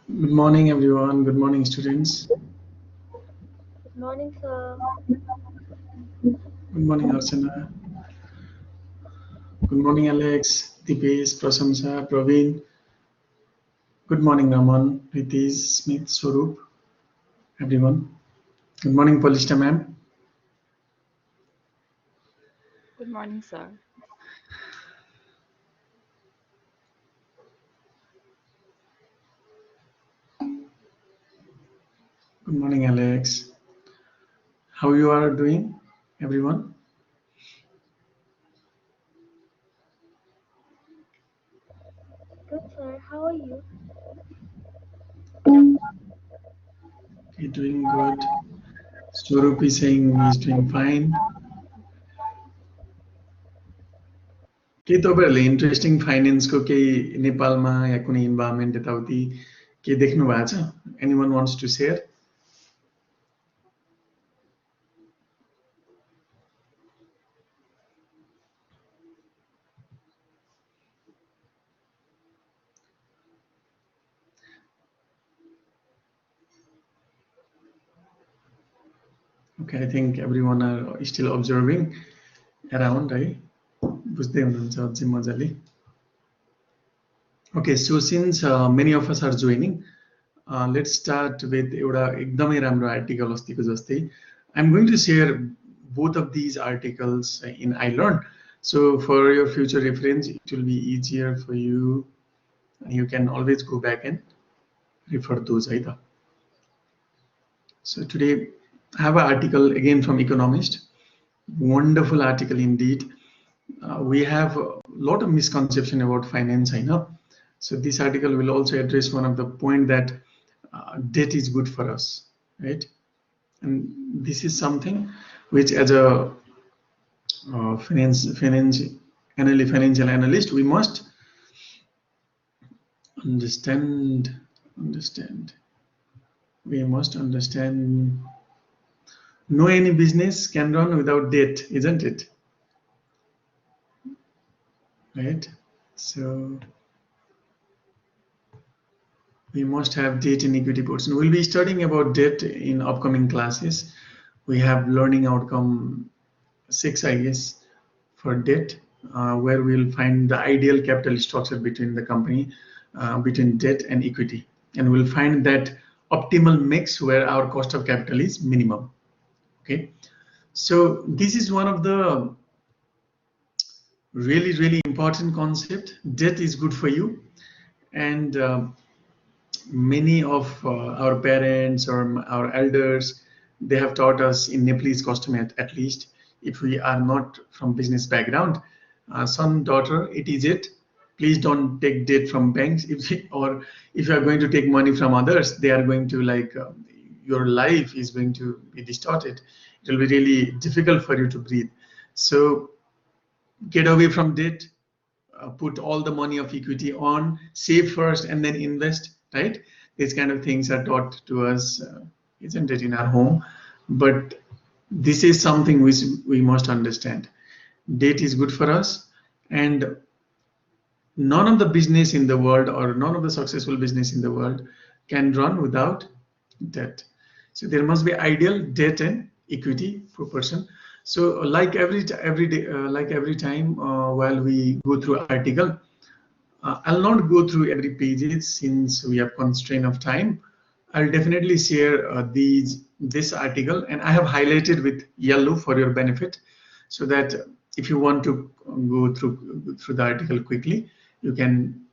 Good morning, everyone. Good morning, students. Good morning, sir. Good morning, Archana. Good morning, Alex, Dipesh, Prasamsa, Praveen. Good morning, Raman, Pritish, Smith, Swaroop, everyone. Good morning, Polishta ma'am. Good morning, sir. Good morning, Alex. How you are doing, everyone? Good, sir. How are you? Okay, doing good. Swaroop is saying he's doing fine. के तपाईँहरूले interesting फाइनेन्सको केही नेपालमा या कुनै environment यताउति के देख्नु भएको छ? Anyone wants to share? Okay, I think everyone are still observing around, है? बुझ्दै हुनुहुन्छ अझै मजाले. Okay, so since many of us are joining, let's start with एउटा एकदमै राम्रो आर्टिकल अस्तिको जस्तै. I'm going to share both of these articles in iLearn. So for your future reference, it will be easier for you. You can always go back and refer those either. So today I have an article again from Economist. Wonderful article indeed. We have a lot of misconception about finance, I know. So this article will also address one of the point that debt is good for us, right? And this is something which, as a financial analyst, we must understand. We must understand. No any business can run without debt, isn't it? Right? So we must have debt and equity portion. We'll be studying about debt in upcoming classes. We have learning outcome 6, I guess, for debt, where we'll find the ideal capital structure between the company, between debt and equity. And we'll find that optimal mix where our cost of capital is minimum. Okay. So this is one of the really important concept. Debt is good for you. And many of our parents or our elders, they have taught us in Nepalese custom at least, if we are not from business background, son, daughter, it is it. Please don't take debt from banks. If you are going to take money from others, they are going to your life is going to be distorted. It will be really difficult for you to breathe. So get away from debt. Put all the money of equity on, save first, and then invest. Right? These kind of things are taught to us, isn't it, in our home? But this is something which we must understand. Debt is good for us, and none of the business in the world or none of the successful business in the world can run without debt. So there must be ideal debt and equity proportion. So like every time while we go through article, I'll not go through every pages since we have constraint of time. I'll definitely share this article, and I have highlighted with yellow for your benefit, so that if you want to go through the article quickly, you can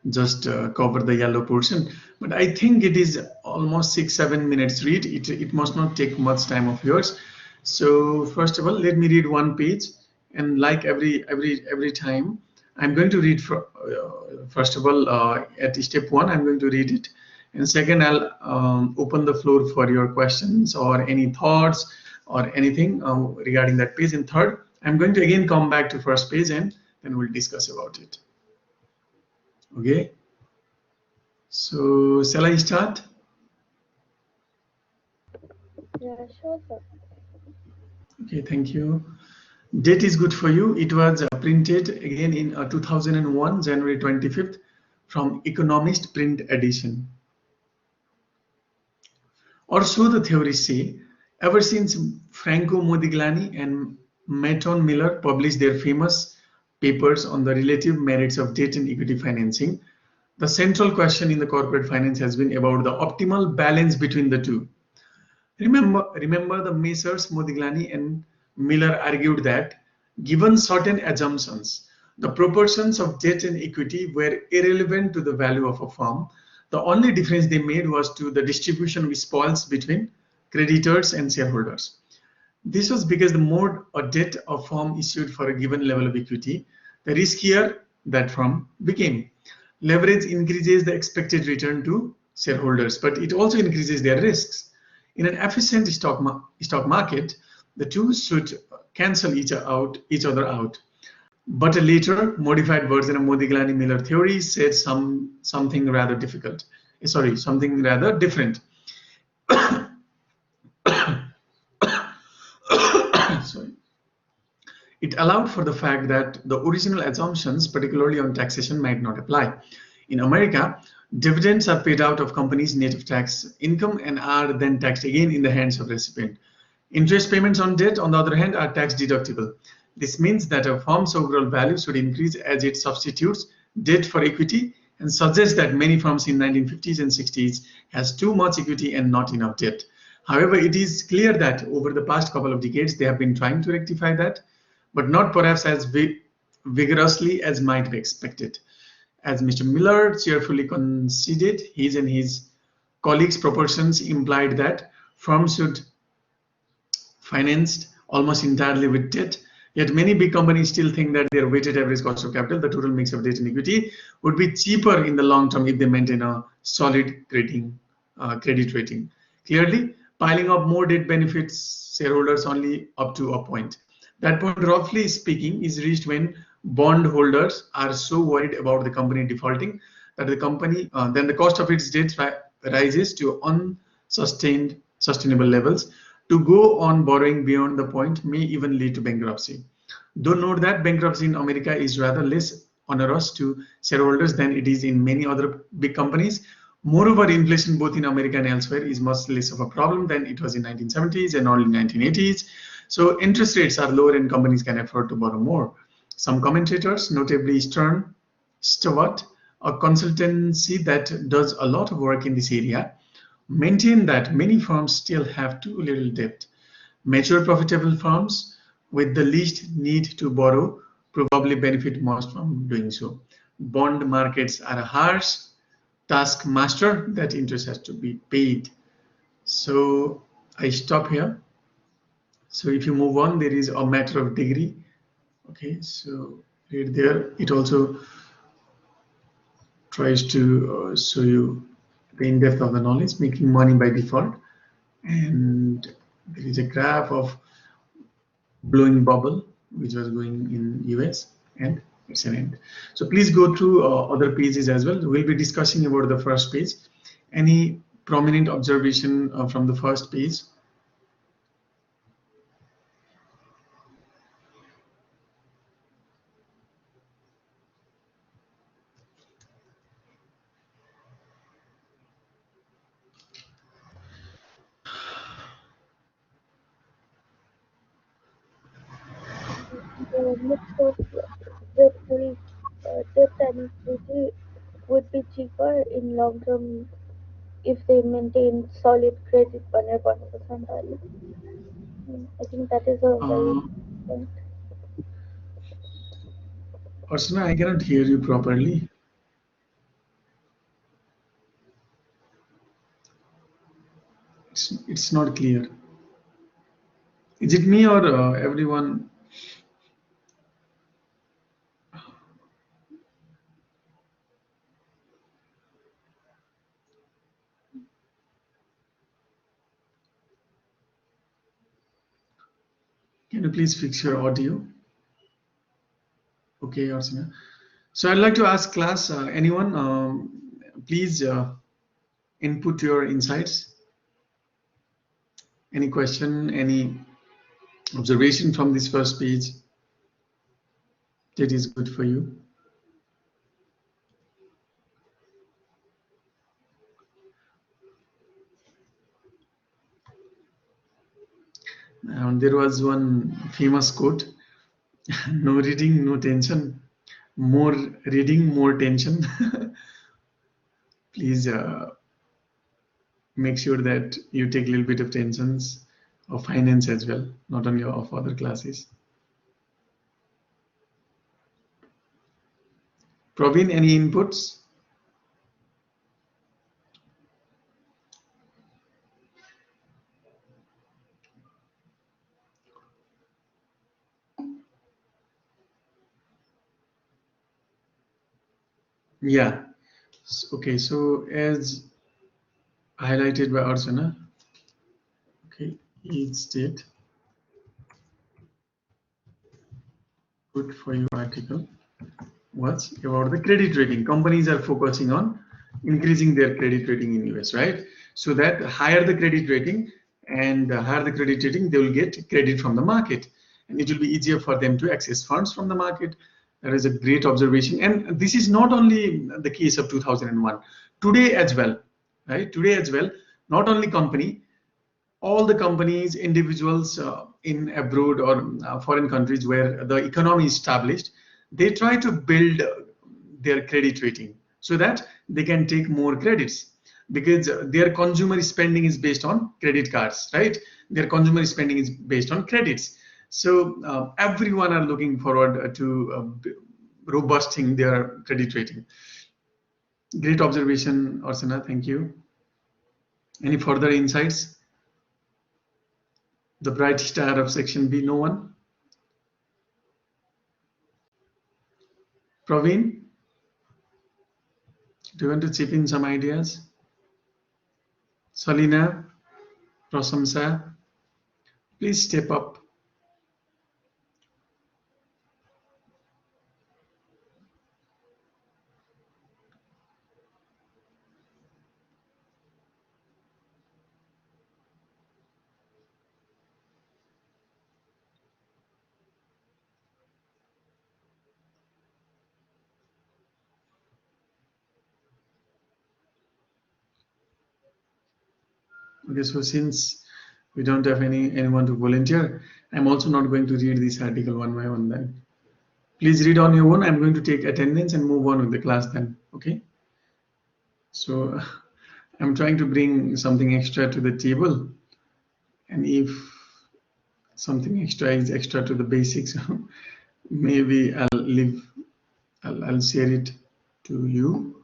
just cover the yellow portion. But I think it is almost 6-7 minutes read. It must not take much time of yours. So first of all, let me read one page, and like every time, I'm going to read first of all at step 1, I'm going to read it, and second, I'll open the floor for your questions or any thoughts or anything regarding that page. And third, I'm going to again come back to first page, and then we'll discuss about it. Okay. So shall I start? Yeah, sure, sir. Okay, thank you. Debt is good for you. It was printed again in 2001, January 25th, from Economist print edition. Or so the theorists say. Ever since Franco Modigliani and Merton Miller published their famous papers on the relative merits of debt and equity financing, the central question in the corporate finance has been about the optimal balance between the two. Remember the Messrs. Modigliani and Miller argued that, given certain assumptions, the proportions of debt and equity were irrelevant to the value of a firm. The only difference they made was to the distribution of spoils between creditors and shareholders. This was because the more a debt a firm issued for a given level of equity, the riskier that firm became. Leverage increases the expected return to shareholders, but it also increases their risks. In an efficient stock market, the two should cancel each other out. But a later modified version of Modigliani-Miller theory said something rather difficult. Something rather different. Sorry. It allowed for the fact that the original assumptions, particularly on taxation, might not apply. In America, dividends are paid out of companies' net of tax income and are then taxed again in the hands of recipient. Interest payments on debt, on the other hand, are tax deductible. This means that a firm's overall value should increase as it substitutes debt for equity, and suggests that many firms in 1950s and 60s has too much equity and not enough debt. However, it is clear that over the past couple of decades, they have been trying to rectify that, but not perhaps as vigorously as might be expected. As Mr. Miller cheerfully conceded, his and his colleagues' proportions implied that firms should financed almost entirely with debt. Yet many big companies still think that their weighted average cost of capital, the total mix of debt and equity, would be cheaper in the long term if they maintain a solid credit rating. Clearly, piling up more debt benefits shareholders only up to a point. That point, roughly speaking, is reached when bondholders are so worried about the company defaulting that then the cost of its debt rises to unsustainable levels. To go on borrowing beyond the point may even lead to bankruptcy. Though note that bankruptcy in America is rather less onerous to shareholders than it is in many other big companies. Moreover, inflation both in America and elsewhere is much less of a problem than it was in 1970s and early 1980s. So interest rates are lower and companies can afford to borrow more. Some commentators, notably Stewart, a consultancy that does a lot of work in this area, maintain that many firms still have too little debt. Mature profitable firms with the least need to borrow probably benefit most from doing so. Bond markets are a harsh taskmaster that interest has to be paid. So I stop here. So if you move on, there is a matter of degree. Okay, so right there, it also tries to show you the in-depth of the knowledge, making money by default. And there is a graph of blowing bubble, which was going in US, and it's an end. So please go through other pages as well. We'll be discussing about the first page. Any prominent observation from the first page? The mix of debt will debt and equity would be cheaper in long term if they maintain solid credit on a 1% value. I think that is a very point. Arsana, I cannot hear you properly. It's not clear. Is it me or everyone? Can you please fix your audio? Okay, Arsana. So I'd like to ask class, anyone, please input your insights. Any question, any observation from this first page that is good for you? There was one famous quote: "No reading, no tension. More reading, more tension." Please make sure that you take a little bit of tensions of finance as well, not only of other classes. Praveen, any inputs? Yeah. Okay. So as highlighted by Archana, okay, each state good for you article was about the credit rating. Companies are focusing on increasing their credit rating in US, right? So that higher the credit rating and higher the credit rating, they will get credit from the market, and it will be easier for them to access funds from the market. That is a great observation, and this is not only the case of 2001. Today as well, right? Today as well, not only company, all the companies, individuals in abroad or foreign countries where the economy is established, they try to build their credit rating so that they can take more credits, because their consumer spending is based on credit cards, right? Their consumer spending is based on credits. So everyone are looking forward to robusting their credit rating. Great observation, Arsana. Thank you. Any further insights? The bright star of section B, no one? Praveen, do you want to chip in some ideas? Salina, Prasamsa, please step up. Okay, so since we don't have anyone to volunteer, I'm also not going to read this article one by one then. Please read on your own. I'm going to take attendance and move on with the class then, okay? So I'm trying to bring something extra to the table, and if something extra is extra to the basics, maybe I'll share it to you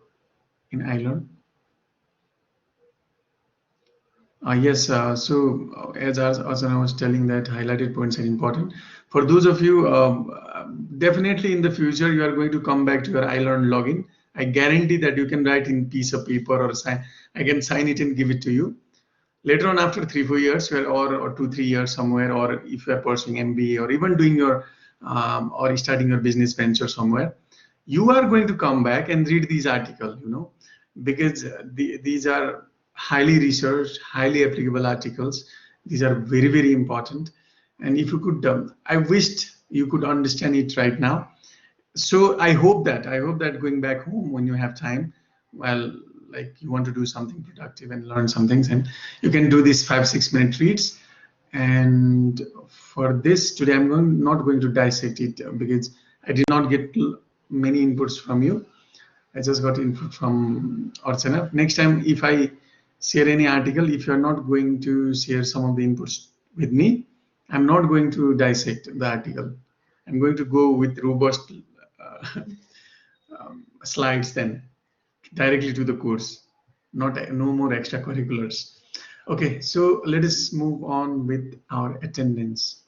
in iLearn. Yes, as Asana was telling, that highlighted points are important. For those of you, definitely in the future, you are going to come back to your iLearn login. I guarantee that you can write in piece of paper or sign. I can sign it and give it to you. Later on, after 3-4 years, or 2-3 years somewhere, or if you are pursuing MBA or even doing your or starting your business venture somewhere, you are going to come back and read these articles, because these are highly researched, highly applicable articles. These are very, very important. And if you could, I wished you could understand it right now. So I hope that going back home when you have time, well, like you want to do something productive and learn some things, and you can do these 5-6 minute reads. And for this today, not going to dissect it because I did not get many inputs from you. I just got input from Archana. Next time, if I share any article, if you're not going to share some of the inputs with me, I'm not going to dissect the article. I'm going to go with robust slides then directly to the course, no more extracurriculars. Okay, so let us move on with our attendance.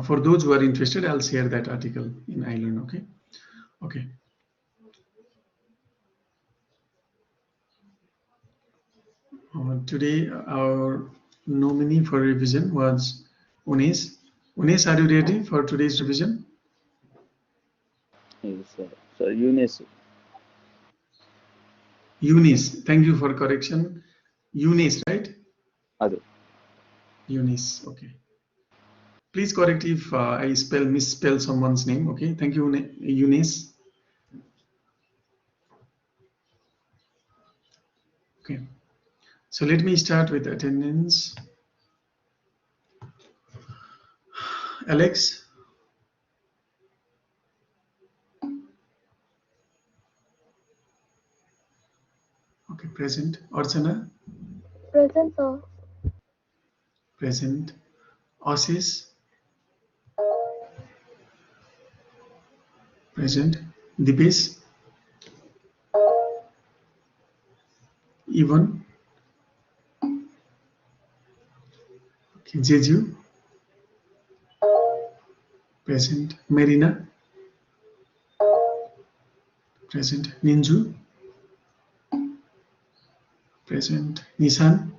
For those who are interested, I'll share that article in iLearn. Okay. Okay. Today, our nominee for revision was Unes. Unes, are you ready for today's revision? Yes, sir. So, Eunice, Eunice, thank you for correction. Eunice, right? Adu. Eunice, okay. Please correct if I misspell someone's name. Okay, thank you, Eunice. Okay, so let me start with attendance. Alex? Okay, present. Archana? Present, sir. Present. Ashish? Present. Dipesh? Evan? Okay, Jeju? Present. Marina? Present. Ninju? Present. Nissan?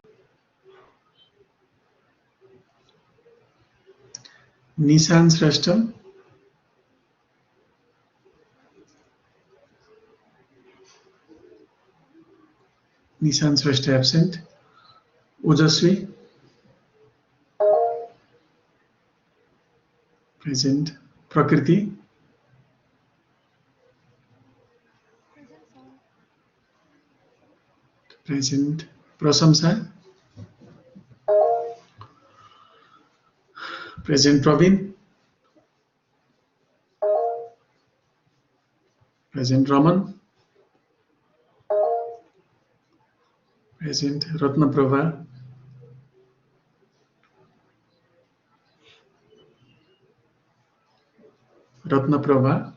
Nissan Srashta? Nissan Srashta absent. Ojaswi? Present. Prakriti? Present, sir. Present. Prasamsa? Present. Praveen? Present. Raman? Present. Ratnaprabha? Ratnaprabha?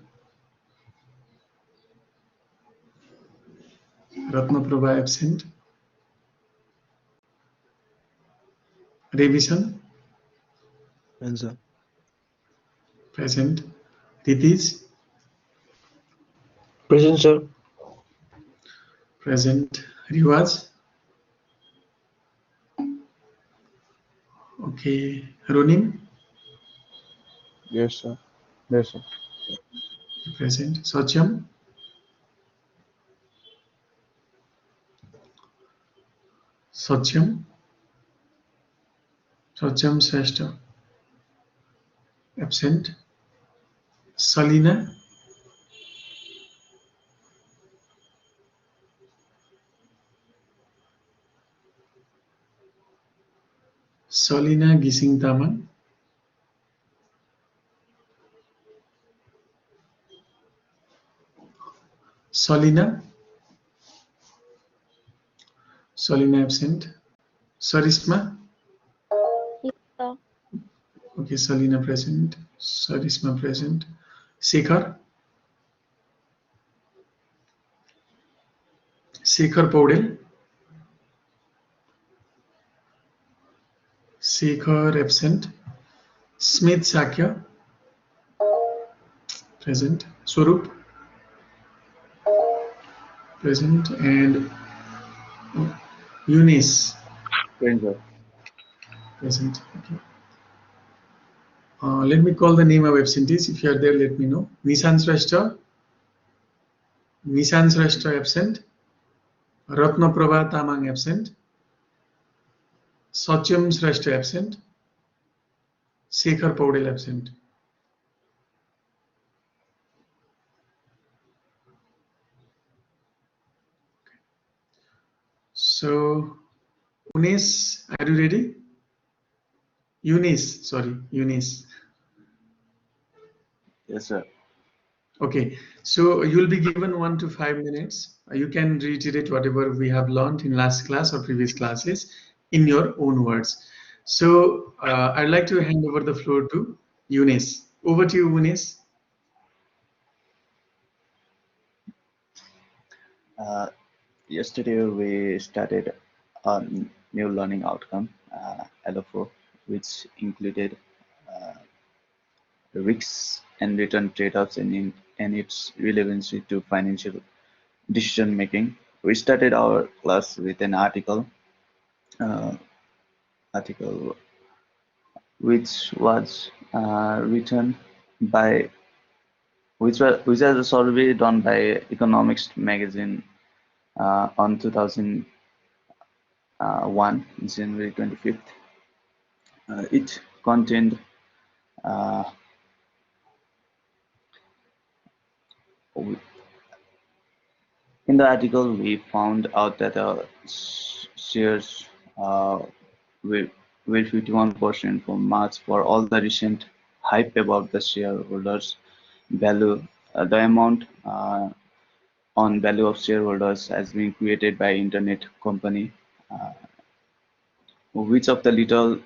Ratnaprabha absent. Revision? Present, sir. Present. Ritish? Present, sir. Present. Riwaz? Okay. Ronin? Yes, sir. Yes, sir. Present. Satyam? Satyam? Satyam Srashta? Absent. Salina? Salina Gising Taman? Salina? Salina absent. Sarisma? Yes, sir. Okay, Salina present. Sarisma present. Shekhar? Shekhar Paudel? Shekhar absent. Smith Sakya? Present. Swarup? Present. And Eunice? Present, sir. Present. Okay. Let me call the name of absentees. If you are there, let me know. Nissan Srashta? Nissan Srashta absent. Ratnaprabha Tamang absent. Satyam Srashta absent. Shekhar Paudel absent. So, Unis, are you ready? Eunice, sorry, Eunice. Yes, sir. Okay, so you'll be given 1 to 5 minutes. You can reiterate whatever we have learned in last class or previous classes in your own words. So I'd like to hand over the floor to Eunice. Over to you, Eunice. Yesterday we started a new learning outcome, LO4, which included risks and return trade-offs and its relevancy to financial decision making. We started our class with an uh, article which was written by which was a survey done by Economics magazine on 2001, January 25th. It contained uh, In the article, we found out that shares uh, were 51% from March for all the recent hype about the shareholders' value. The amount on value of shareholders has been created by internet company. Uh, which of the little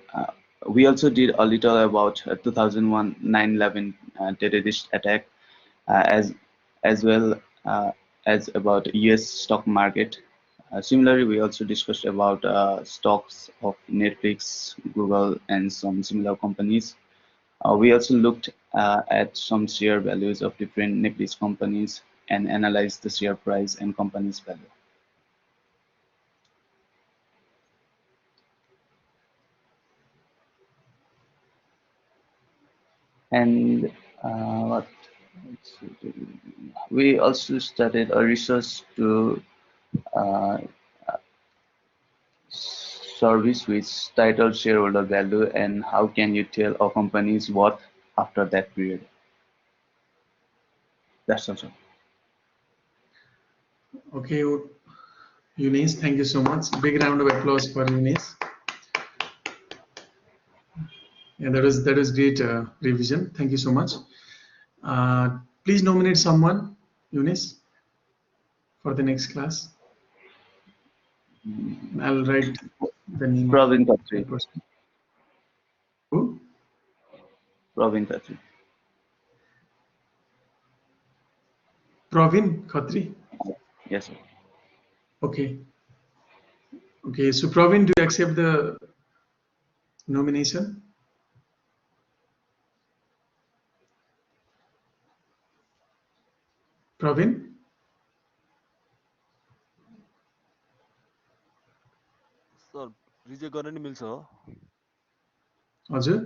we also did a little about 2001 9/11 terrorist attack as well as about US stock market. Similarly, we also discussed about stocks of Netflix, Google, and some similar companies. We also looked at some share values of different Nepalese companies and analyzed the share price and company's value. And what we also started a research to uh, service which titled shareholder value and how can you tell a company's worth after that period. That's also. Okay, Eunice, thank you so much. Big round of applause for Eunice. Yeah, that was great revision. Thank you so much. Please nominate someone, Eunice, for the next class. I'll write the name Praveen of Khatri. the person. Who? Praveen Khatri. Praveen Khatri. Yes, sir. Okay. Okay. So Praveen, do you accept the nomination? Praveen? Sir reject गर्न नि मिल्छ हो हजुर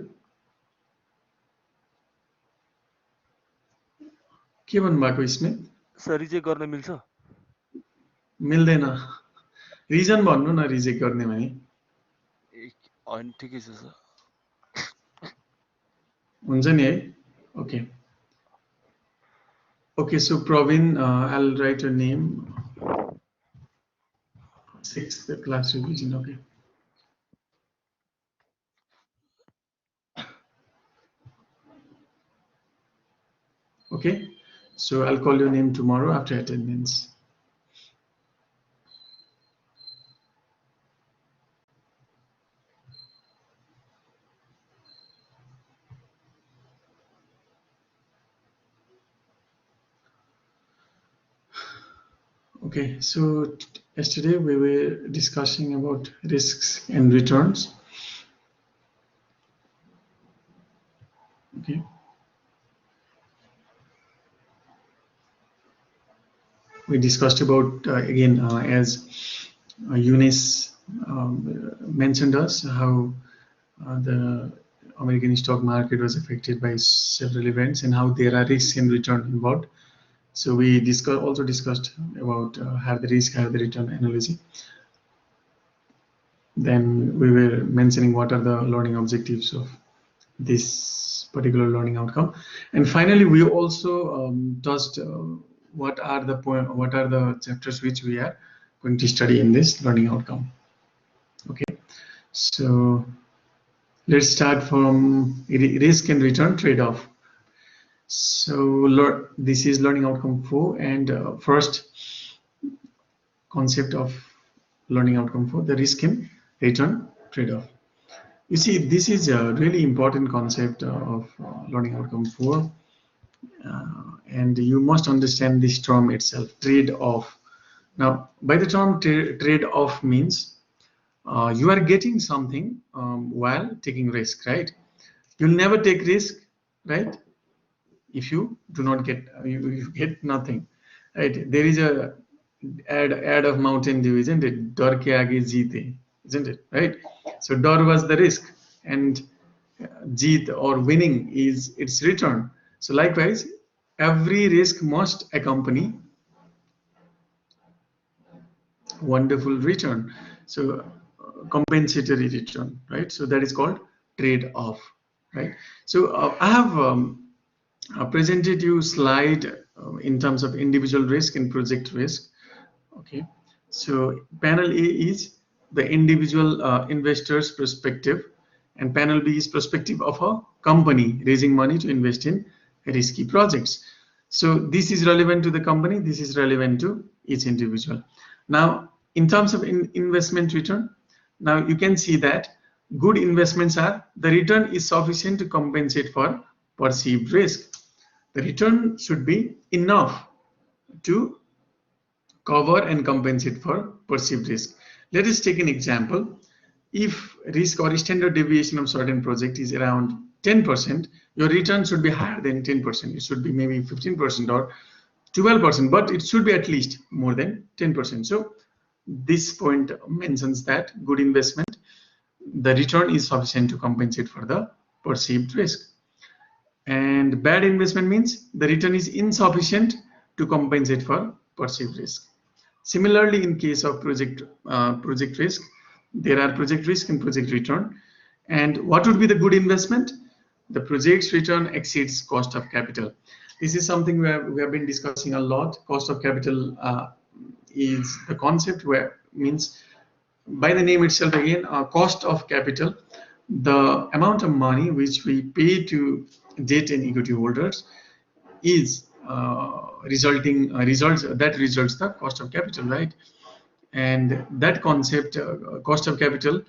के भन्नुभएको Smit sir reject गर्न मिल्छ मिल्दैन रिजन भन्नु न रिजेक्ट गर्ने भने होइन ठिकै छ सर हुन्छ नि है okay okay so Praveen I'll write your name 6th class revision okay okay so I'll call your name tomorrow after attendance Okay, so yesterday we were discussing about risks and returns. Okay. We discussed about again as Eunice mentioned us how the American stock market was affected by several events and how there are risks and return involved. So we also discussed about have the risk, have the return analogy. Then we were mentioning what are the learning objectives of this particular learning outcome. And finally, we also touched what are the chapters which we are going to study in this learning outcome. Okay, so let's start from risk and return trade-off. So this is learning outcome 4 and first concept of learning outcome 4, the risk and return trade-off. You see, this is a really important concept of learning outcome 4 and you must understand this term itself, trade-off. Now, by the term trade-off means you are getting something while taking risk, right? You'll never take risk, right? If you do not get, you get nothing, right? There is a ad of Mountain Dew, isn't it? Dar ke aage jeete, isn't it? Right? So dar was the risk, and jeet or winning is its return. So likewise, every risk must accompany wonderful return. So compensatory return, right? So that is called trade-off, right? So I have presented you slide in terms of individual risk and project risk. Okay, so panel A is the individual investor's perspective, and panel B is perspective of a company raising money to invest in risky projects. So this is relevant to the company, this is relevant to each individual. Now, in terms of investment return, now you can see that good investments are the return is sufficient to compensate for perceived risk. The return should be enough to cover and compensate for perceived risk. Let us take an example. If risk or standard deviation of certain project is around 10%, your return should be higher than 10%. It should be maybe 15% or 12%, but it should be at least more than 10%. So this point mentions that good investment, the return is sufficient to compensate for the perceived risk. And bad investment means the return is insufficient to compensate for perceived risk. Similarly, in case of project risk, there are project risk and project return. And what would be the good investment? The project's return exceeds cost of capital. This is something we have been discussing a lot. Cost of capital is the concept where means by the name itself again, cost of capital, the amount of money which we pay to debt and equity holders is results the cost of capital, right? And that concept, cost of capital,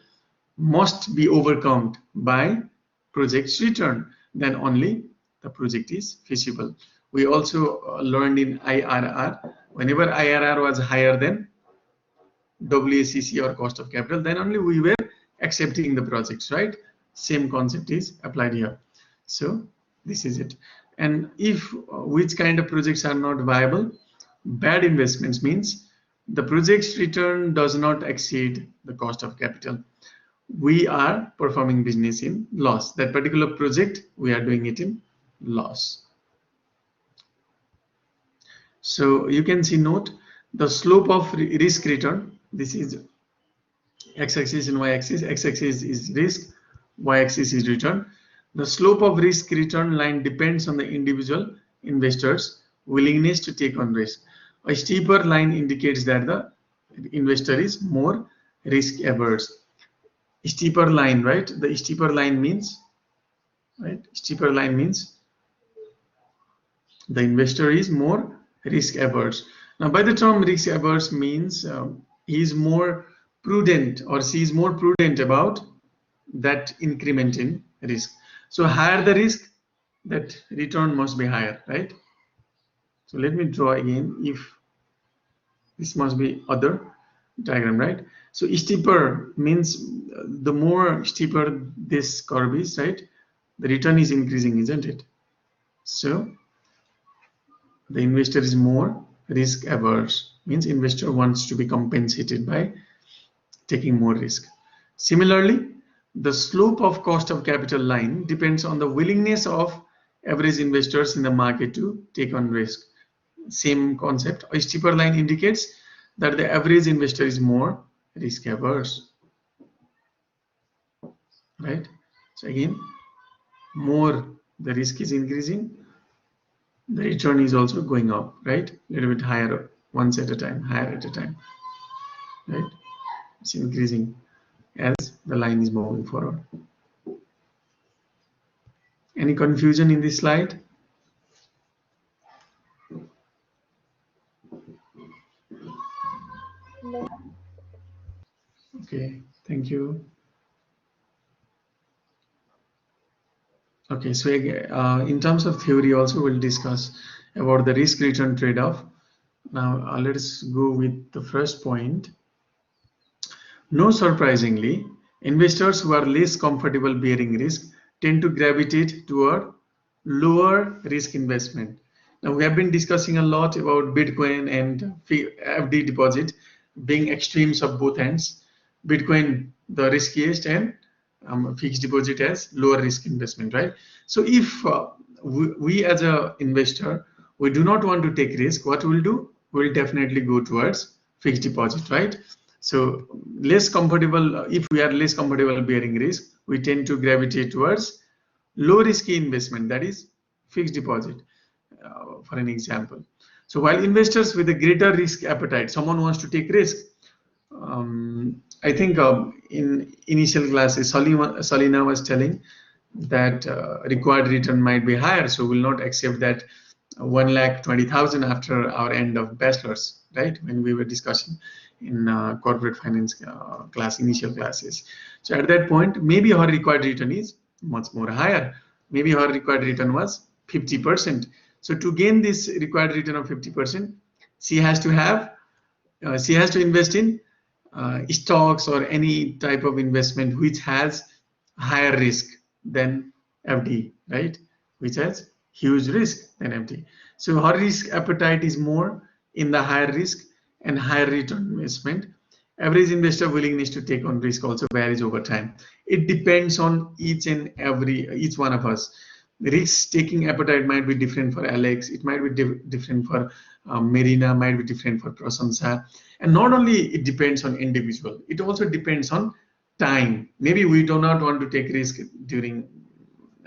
must be overcome by project's return, then only the project is feasible. We also learned in IRR, whenever IRR was higher than WACC or cost of capital, then only we were accepting the projects, right? Same concept is applied here. So this is it. And if which kind of projects are not viable? Bad investments means the project's return does not exceed the cost of capital. We are performing business in loss. That particular project, we are doing it in loss. So you can see, note the slope of risk return. This is x-axis and y-axis. X-axis is risk, y-axis is return. The slope of risk return line depends on the individual investor's willingness to take on risk. A steeper line indicates that the investor is more risk averse. Steeper line, right? The steeper line means, right? Steeper line means the investor is more risk averse. Now, by the term risk averse means he is more prudent or she is more prudent about that increment in risk. So higher the risk, that return must be higher, right? So let me draw again. If this must be other diagram, right? So steeper means the more steeper this curve is, right? The return is increasing, isn't it? So the investor is more risk averse, means investor wants to be compensated by taking more risk. Similarly, the slope of cost of capital line depends on the willingness of average investors in the market to take on risk. Same concept. A steeper line indicates that the average investor is more risk averse, right? So again, more the risk is increasing, the return is also going up, right? A little bit higher, once at a time, higher at a time, right? It's increasing as the line is moving forward. Any confusion in this slide? No. Okay, thank you. Okay, so in terms of theory also we'll discuss about the risk return trade-off. Now let's go with the first point. No surprisingly, investors who are less comfortable bearing risk tend to gravitate toward lower risk investment. Now we have been discussing a lot about Bitcoin and FD deposit being extremes of both ends. Bitcoin the riskiest and fixed deposit as lower risk investment, right? So if we as a investor, we do not want to take risk, what we'll do? We'll definitely go towards fixed deposit, right? So less comfortable, if we are less comfortable bearing risk, we tend to gravitate towards low risky investment, that is fixed deposit, for an example. So while investors with a greater risk appetite, someone wants to take risk. I think in initial classes, Salina was telling that required return might be higher, so we'll not accept that 1,20,000 after our end of bachelor's, right? When we were discussing in corporate finance class, initial classes. So at that point, maybe her required return is much more higher. Maybe her required return was 50%. So to gain this required return of 50%, she has to invest in stocks or any type of investment which has higher risk than FD, right? Which has huge risk than FD. So her risk appetite is more in the higher risk and higher return investment. Average investor willingness to take on risk also varies over time. It depends on each one of us. Risk taking appetite might be different for Alex. It might be different for Marina. Might be different for Prasansa. And not only it depends on individual, it also depends on time. Maybe we do not want to take risk during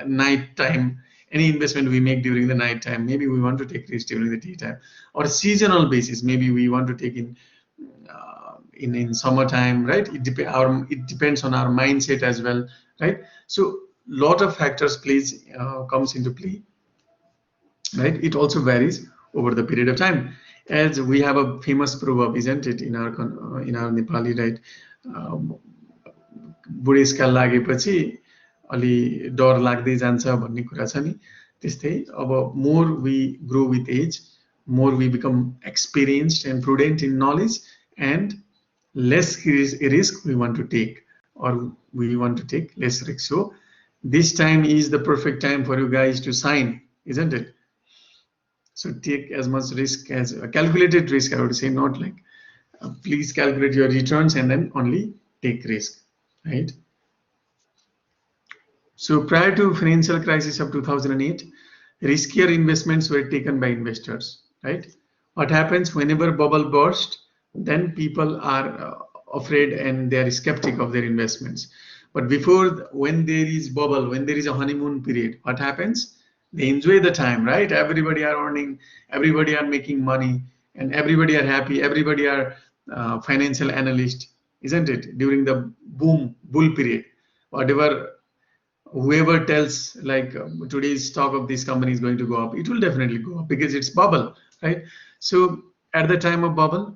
night time. Any investment we make during the night time, maybe we want to take risk during the daytime, or seasonal basis. Maybe we want to take in summertime, right? It depends on our mindset as well, right? So lot of factors comes into play, right? It also varies over the period of time. As we have a famous proverb, isn't it, in our Nepali, right? बुढेसकाल लागेपछि अलि डर लाग्दै जान्छ भन्ने कुरा छ नि, त्यस्तै अब more we grow with age, more we become experienced and prudent in knowledge, and less risk we want to take, or we want to take less risk. So this time is the perfect time for you guys to sign, isn't it? So take as much risk as a calculated risk, I would say, not like please calculate your returns and then only take risk, right? So prior to financial crisis of 2008, riskier investments were taken by investors, right? What happens whenever bubble burst, then people are afraid and they are skeptic of their investments. But before, when there is bubble, when there is a honeymoon period, what happens? They enjoy the time, right? Everybody are earning, everybody are making money, and everybody are happy, everybody are financial analyst, isn't it? During the bull period, whatever, whoever tells like today's stock of this company is going to go up, it will definitely go up because it's bubble, right? So at the time of bubble,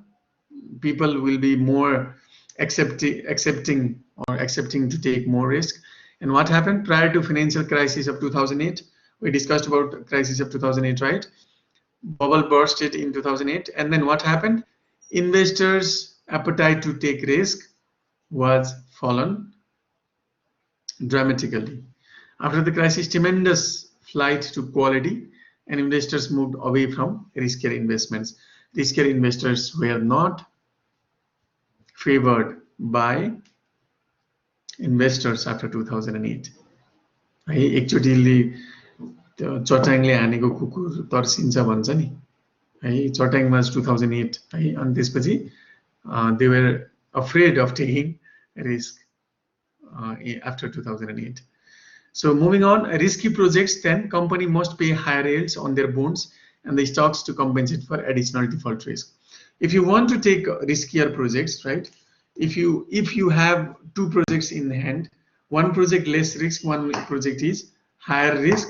people will be more accepting to take more risk. And what happened prior to financial crisis of 2008? We discussed about crisis of 2008, right? Bubble bursted in 2008, and then what happened? Investors' appetite to take risk was fallen dramatically. After the crisis, tremendous flight to quality, and investors moved away from riskier investments. Riskier investors were not favored by investors after 2008. है एकचोटिले त्यो चट्याङले हानेको कुकुर तर्सिन्छ भन्छ नि है चट्याङ was 2008 है अनि त्यसपछि they were afraid of taking risk after 2008. So moving on, risky projects, then company must pay higher yields on their bonds and the stocks to compensate for additional default risk. If you want to take riskier projects, right? If you have two projects in hand, one project less risk, one project is higher risk,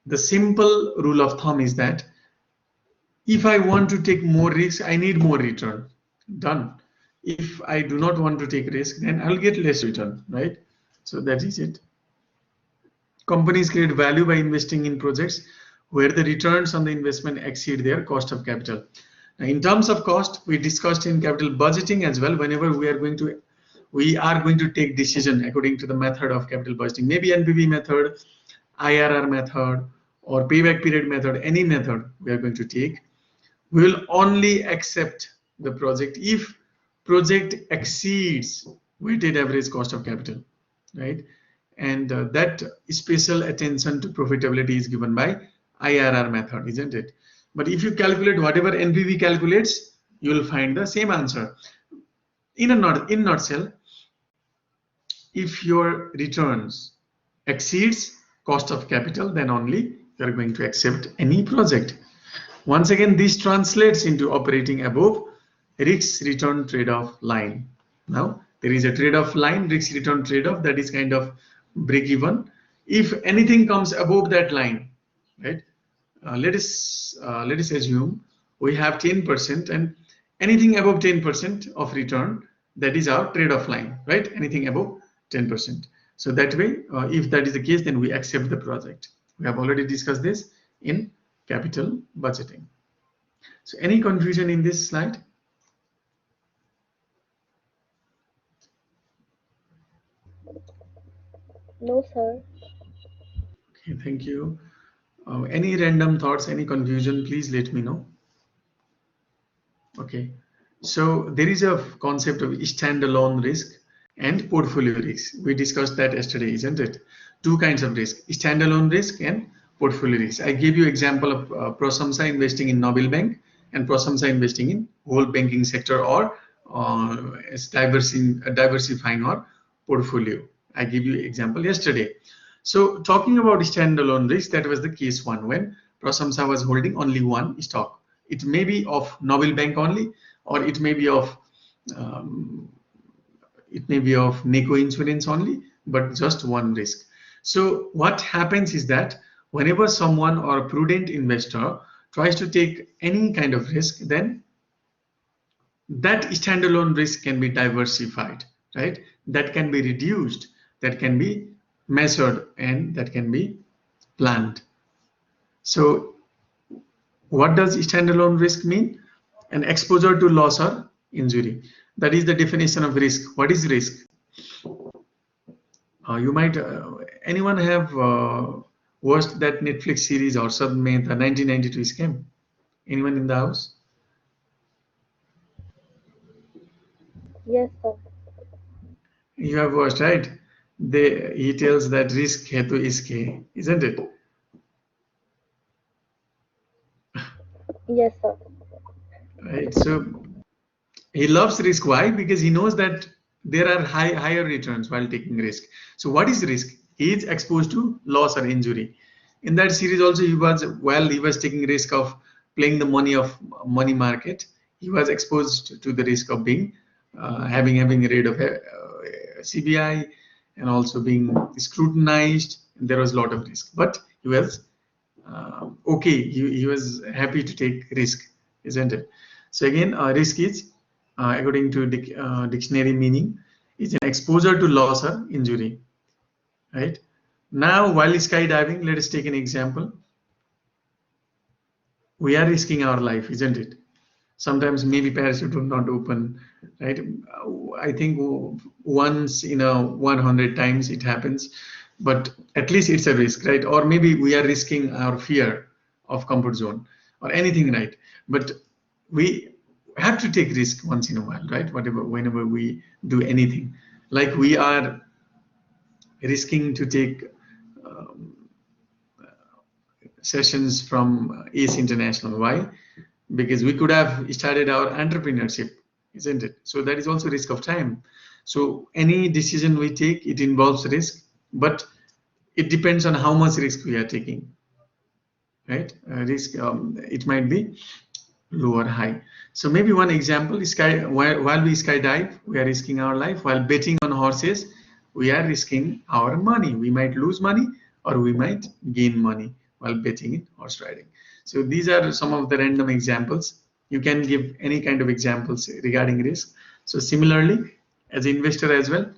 the simple rule of thumb is that if I want to take more risk, I need more return. Done. If I do not want to take risk, then I'll get less return, right? So that is it. Companies create value by investing in projects where the returns on the investment exceed their cost of capital. Now, in terms of cost, we discussed in capital budgeting as well. Whenever we are going to take decision according to the method of capital budgeting, maybe NPV method, IRR method, or payback period method, any method we are going to take, we will only accept the project if project exceeds weighted average cost of capital, right? And that special attention to profitability is given by IRR method, isn't it? But if you calculate whatever NPV calculates, you will find the same answer. In nutshell, if your returns exceeds cost of capital, then only you are going to accept any project. Once again, this translates into operating above risk return trade-off line. Now there is a trade-off line, risk return trade-off, that is kind of break even. If anything comes above that line, right? Let us assume we have 10%, and anything above 10% of return, that is our trade-off line, right? Anything above 10%. So that way, if that is the case, then we accept the project. We have already discussed this in capital budgeting. So any confusion in this slide? No, sir. Okay, thank you. Any random thoughts, any confusion, please let me know. Okay, so there is a concept of standalone risk and portfolio risk. We discussed that yesterday, isn't it? Two kinds of risk: standalone risk and portfolio risk. I gave you example of Prosamsa investing in Nobel Bank and Prosamsa investing in whole banking sector, or diversifying our portfolio. I gave you example yesterday. So talking about standalone risk, that was the case one when Prosamsa was holding only one stock. It may be of Nobel Bank only, or it may be of Neko Insurance only, but just one risk. So what happens is that whenever someone or a prudent investor tries to take any kind of risk, then that standalone risk can be diversified, right? That can be reduced, that can be measured, and that can be planned. So what does standalone risk mean? An exposure to loss or injury. That is the definition of risk. What is risk? You might, anyone have watched that Netflix series or Mehta 1992 scam? Anyone in the house? Yes, sir. You have watched, right? He tells that risk hai to iske, isn't it? Yes, sir. Right. So he loves risk. Why? Because he knows that there are higher returns while taking risk. So what is risk? He is exposed to loss or injury. In that series also, he was taking risk of playing the money market. He was exposed to the risk of being having a raid of CBI, and also being scrutinized. There was a lot of risk, but he was okay. He was happy to take risk, isn't it? So again, risk is, according to dictionary meaning, is an exposure to loss or injury, right? Now, while skydiving, let us take an example. We are risking our life, isn't it? Sometimes maybe parachute will not open, right? I think once in a 100 times it happens, but at least it's a risk, right? Or maybe we are risking our fear of comfort zone or anything, right? But we have to take risk once in a while, right? Whenever we do anything, like we are risking to take sessions from ACE International. Why? Because we could have started our entrepreneurship, isn't it? So that is also risk of time. So any decision we take, it involves risk, but it depends on how much risk we are taking, right? Risk, it might be low or high. So maybe one example is while we skydive, we are risking our life. While betting on horses, we are risking our money. We might lose money or we might gain money while betting in horse riding. So these are some of the random examples. You can give any kind of examples regarding risk. So similarly, as an investor as well,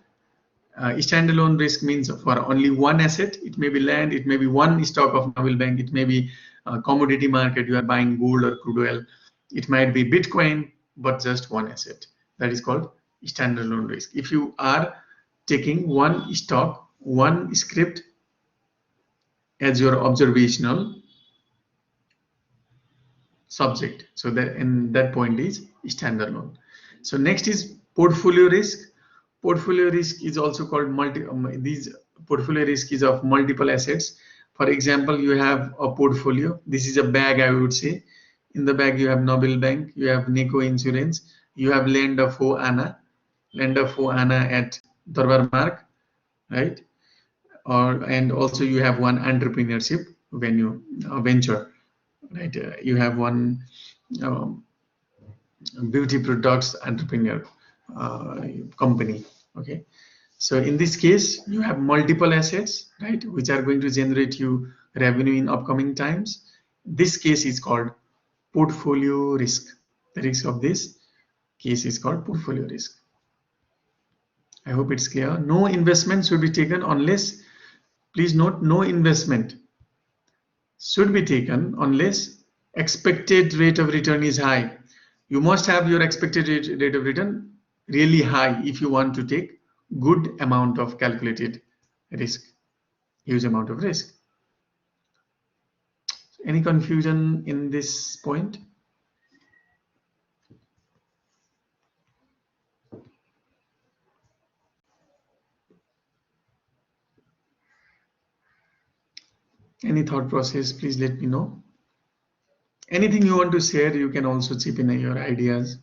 standalone risk means for only one asset. It may be land, it may be one stock of Nobel Bank, it may be a commodity market, you are buying gold or crude oil, it might be Bitcoin, but just one asset. That is called standalone risk. If you are taking one stock, one script as your observational subject, so that in that point is standalone. So next is portfolio risk. Portfolio risk is also called these portfolio risk is of multiple assets. For example, you have a portfolio. This is a bag, I would say. In the bag, you have Nobel Bank, you have Neko Insurance, you have Land of Anna at Darbar Mark, right? And also you have one entrepreneurship venture. right? You have one um, beauty products entrepreneur company, okay? So in this case, you have multiple assets, right, which are going to generate you revenue in upcoming times. This case is called portfolio risk. The risk of this case is called portfolio risk. I hope it's clear. No investment should be taken unless, please note, no investment should be taken unless expected rate of return is high. You must have your expected rate of return really high if you want to take good amount of calculated risk, huge amount of risk. Any confusion in this point? Any thought process, please let me know. Anything you want to share, you can also chip in your ideas.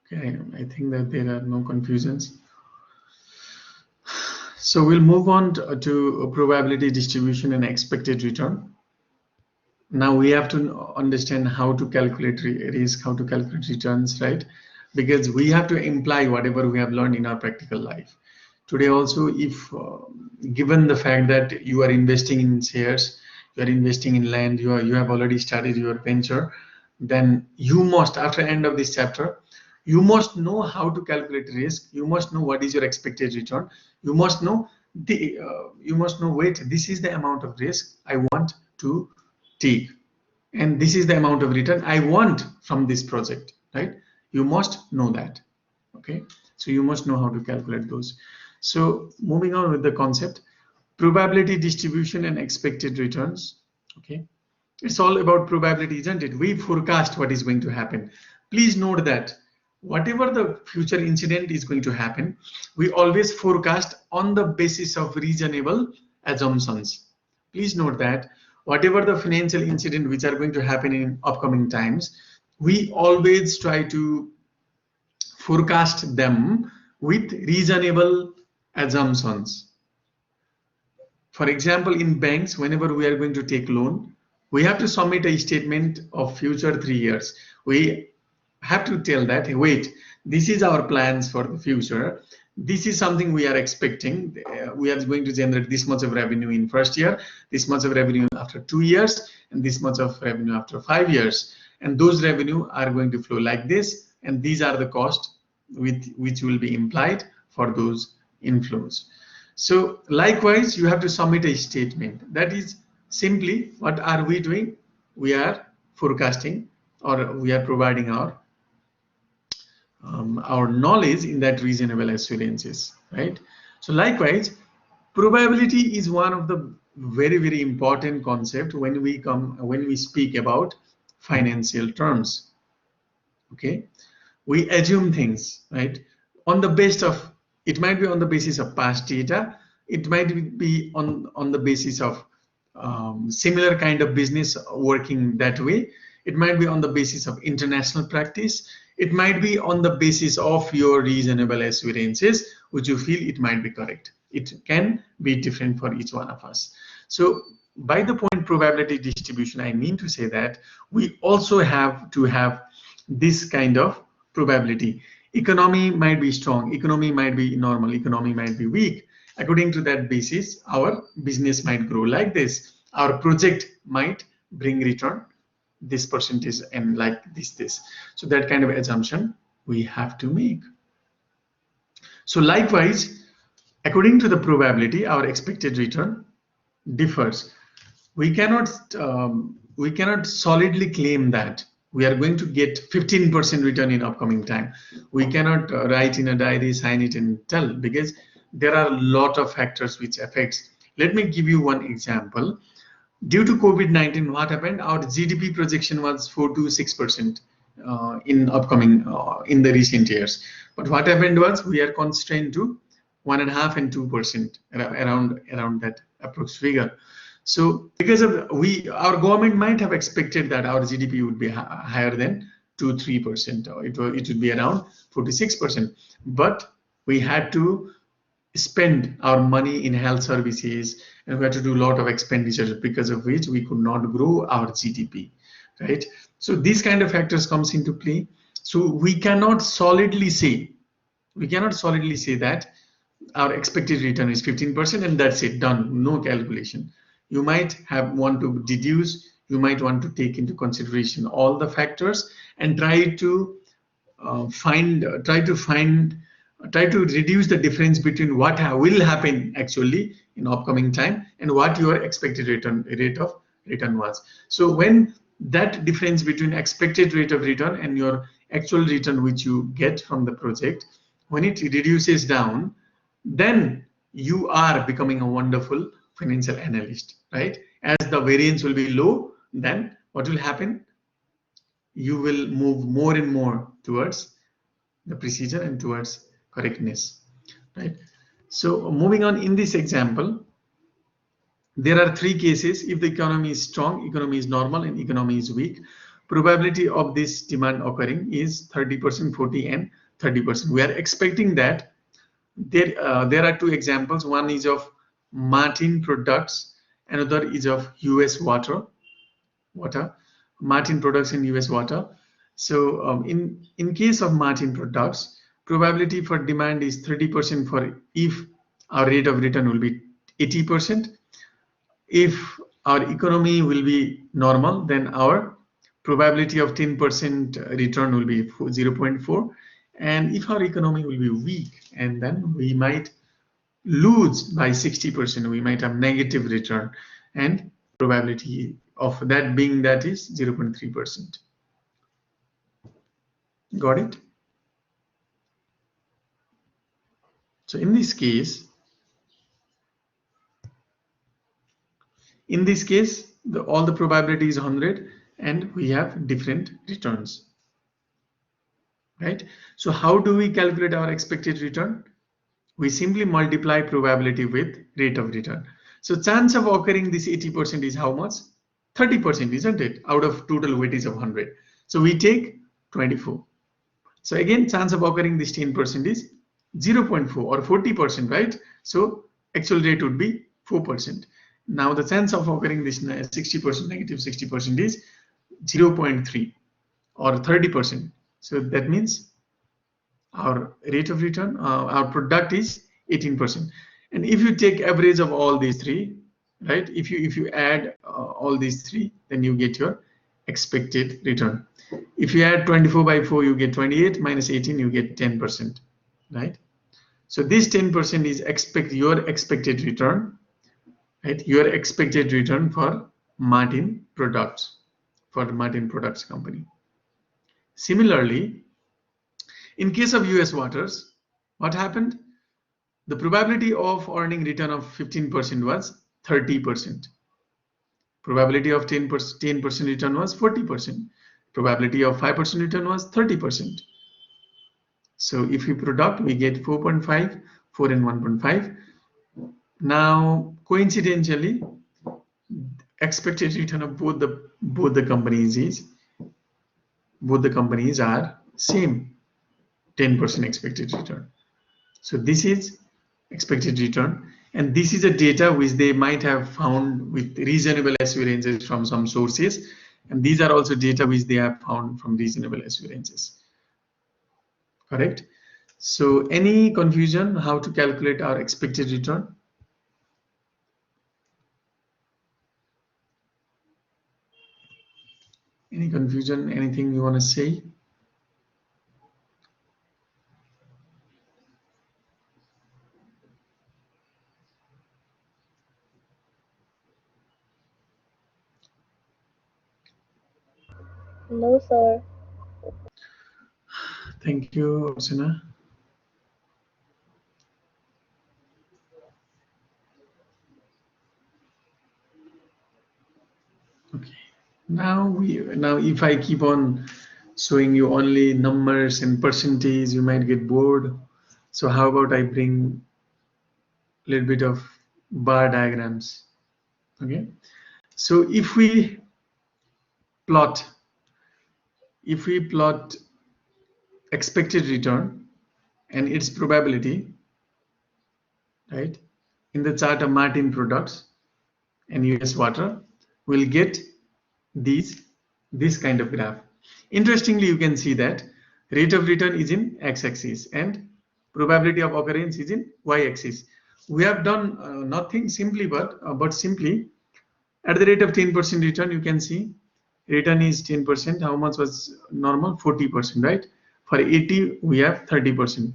Okay, I think that there are no confusions. So we'll move on to probability distribution and expected return. Now we have to understand how to calculate risk, how to calculate returns, right? Because we have to imply whatever we have learned in our practical life. Today also, if given the fact that you are investing in shares, you are investing in land, you have already started your venture, then you must, after end of this chapter, you must know how to calculate risk. You must know what is your expected return. You must know wait, this is the amount of risk I want to take, and this is the amount of return I want from this project, right? You must know that, okay? So you must know how to calculate those. So moving on with the concept, probability distribution and expected returns, okay? It's all about probability, isn't it? We forecast what is going to happen. Please note that whatever the future incident is going to happen, we always forecast on the basis of reasonable assumptions. Please note that whatever the financial incident which are going to happen in upcoming times, we always try to forecast them with reasonable assumptions. For example, in banks, whenever we are going to take loan, we have to submit a statement of future 3 years. We have to tell that, hey, wait, this is our plans for the future. This is something we are expecting. We are going to generate this much of revenue in first year, this much of revenue after 2 years, and this much of revenue after 5 years. And those revenue are going to flow like this, and these are the costs which will be implied for those inflows. So likewise, you have to submit a statement. That is simply, what are we doing? We are forecasting, or we are providing our knowledge in that reasonable assurances, right? So likewise, probability is one of the very, very important concept when we speak about financial terms, okay? We assume things, right, on the basis of, it might be on the basis of past data, it might be on the basis of similar kind of business working that way, it might be on the basis of international practice, it might be on the basis of your reasonable assurances which you feel it might be correct. It can be different for each one of us. So by the point probability distribution, I mean to say that we also have to have this kind of probability. Economy might be strong, economy might be normal, economy might be weak. According to that basis, our business might grow like this, our project might bring return this percentage and like this. So that kind of assumption we have to make. So likewise, according to the probability, our expected return differs. We cannot solidly claim that we are going to get 15% return in upcoming time. We cannot write in a diary, sign it and tell, because there are a lot of factors which affects. Let me give you one example. Due to COVID-19, what happened? Our GDP projection was 4 to 6% in upcoming in the recent years. But what happened was we are constrained to 1.5 and 2% around that approx figure. So because of our government might have expected that our GDP would be higher than 2-3%, or it would be around 4-6%. But we had to spend our money in health services, and we had to do a lot of expenditures, because of which we could not grow our GDP, right? So these kind of factors comes into play. So we cannot solidly say that our expected return is 15% and that's it, done, no calculation. You might want to deduce, you might want to take into consideration all the factors and try to reduce the difference between what will happen actually in upcoming time and what your expected rate of return was. So when that difference between expected rate of return and your actual return which you get from the project, when it reduces down, then you are becoming a wonderful financial analyst, right? As the variance will be low, then what will happen? You will move more and more towards the precision and towards correctness, right? So moving on, in this example, there are three cases. If the economy is strong, economy is normal, and economy is weak, probability of this demand occurring is 30%, 40, and 30%. We are expecting that there are two examples. One is of Martin products, another is of US water, Martin products in US water. So in case of Martin products, probability for demand is 30% for if our rate of return will be 80%. If our economy will be normal, then our probability of 10% return will be 0.4. And if our economy will be weak, and then we might lose by 60%, we might have negative return, and probability of that being that is 0.3%. Got it? So in this case, all the probability is 100 and we have different returns, right? So how do we calculate our expected return? We simply multiply probability with rate of return. So chance of occurring this 80% is how much? 30%, isn't it? Out of total weightage of 100. So we take 24. So again, chance of occurring this 10% is 0.4 or 40%, right? So actual rate would be 4%. Now the chance of occurring this 60%, negative 60% is 0.3 or 30%. So that means our rate of return, our product is 18%. And if you take average of all these three, right? If you add all these three, then you get your expected return. If you add 24 by 4, you get 28, minus 18, you get 10%, right? So this 10% is your expected return, right? Your expected return for Martin Products, for the Martin Products company. Similarly, in case of US Waters, what happened? The probability of earning return of 15% was 30%. Probability of 10% return was 40%. Probability of 5% return was 30%. So if we product, we get 4.5, 4 and 1.5. Now, coincidentally, expected return of both the companies are same, 10% expected return. So this is expected return, and this is a data which they might have found with reasonable assurances from some sources, and these are also data which they have found from reasonable assurances. Correct? So any confusion how to calculate our expected return? Any confusion? Anything you want to say? No, sir. Thank you, Arsena. Okay. Now if I keep on showing you only numbers and percentage, you might get bored. So how about I bring a little bit of bar diagrams? Okay. So if we plot if we plot expected return and its probability, right, in the chart of Martin products and US water, we'll get this kind of graph. Interestingly, you can see that rate of return is in x-axis and probability of occurrence is in y-axis. We have done nothing simply, but simply at the rate of 10% return, you can see return is 10%. How much was normal? 40%, right? For 80, we have 30%.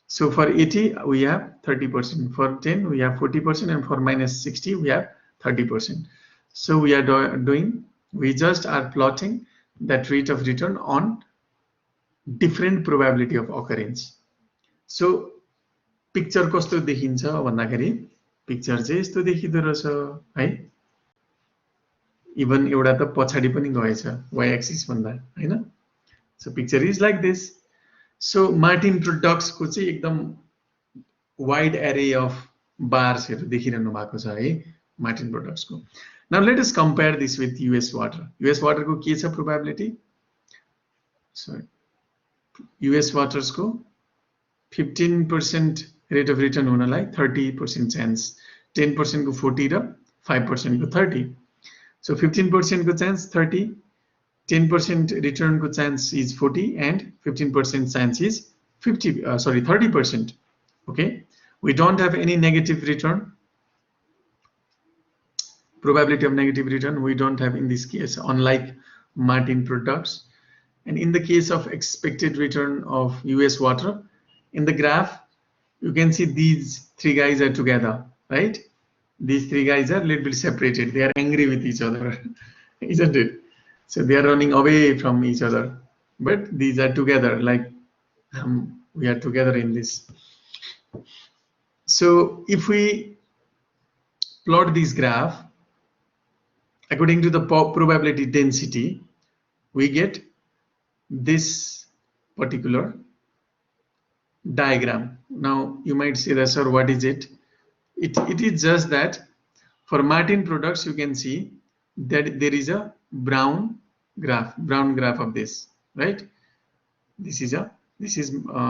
So for 80, we have 30%. For 10, we have 40%, and for minus 60, we have 30%. So we are we just are plotting that rate of return on different probability of occurrence. So picture कस्तो देखिन्छ भन्दाखेरि picture चाहिँ यस्तो देखिदो रहेछ है, even एउटा त पछाडी पनि गएछ y एक्सिस भन्दा हैन. So picture is like this. So Martin products को चाहिँ एकदम wide array of bars here देखिरहनु भएको छ है Martin products को. Now let us compare this with US water. US water को के छ probability? Sorry, US waters को 15% rate of return हुनलाई 30% chance, 10% को 40 र 5% को 30. So 15% को chance 30, 10% return को chance is 40, and 15% chance is 30%. Okay, we don't have any negative return, probability of negative return we don't have in this case, unlike Martin products. And in the case of expected return of US water, in the graph you can see these three guys are together, right? These three guys are a little bit separated, they are angry with each other isn't it? So they are running away from each other, but these are together, like we are together in this. So if we plot this graph according to the probability density, we get this particular diagram. Now you might say that, sir, what is it? It is just that for Martin products you can see that there is a brown graph of this, right? This is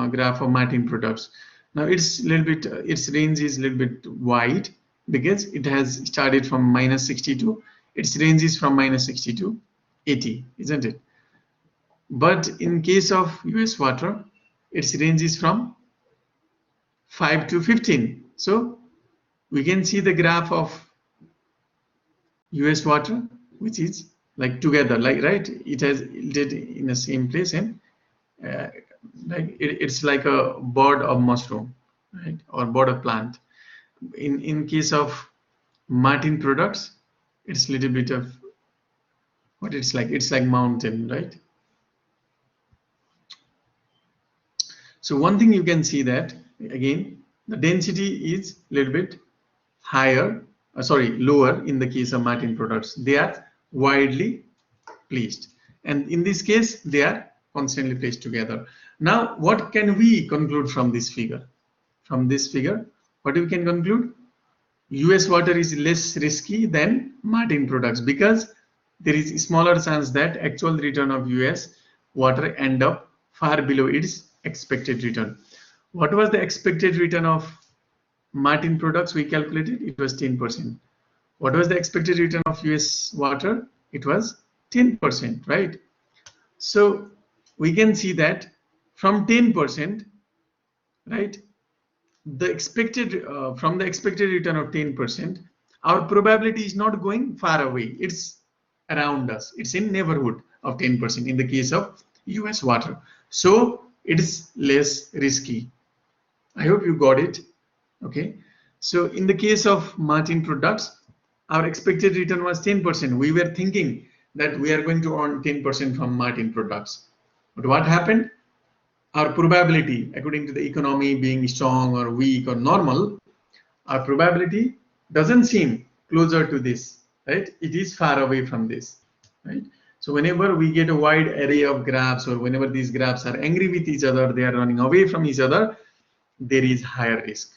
graph of Martin products. Now its range is a little bit wide because it has started from minus 62. Its range is from minus 60 to 80, isn't it? But in case of US water, its range is from 5 to 15. So we can see the graph of US water, which is like together, like, right? It has yielded in the same place, and like it's like a bud of mushroom, right, or bud of plant. In case of Martin products, it's a little bit of what it's like mountain, right? So one thing you can see that again the density is a little bit higher, lower in the case of Martin products. They are widely placed, and in this case they are constantly placed together. Now what can we conclude from this figure? From this figure, what we can conclude? US water is less risky than Martin products because there is a smaller chance that actual return of US water end up far below its expected return. What was the expected return of Martin products? We calculated it was 10%. What was the expected return of US water? It was 10%, right? So we can see that from 10%, right, the expected from the expected return of 10%, our probability is not going far away, it's around us, it's in neighborhood of 10% in the case of US water. So it is less risky. I hope you got it. Okay, so in the case of Martin products, our expected return was 10%. We were thinking that we are going to earn 10% from Martin products, but what happened? Our probability, according to the economy being strong or weak or normal, our probability doesn't seem closer to this, right? It is far away from this, right? So whenever we get a wide array of graphs, or whenever these graphs are angry with each other, they are running away from each other, there is higher risk.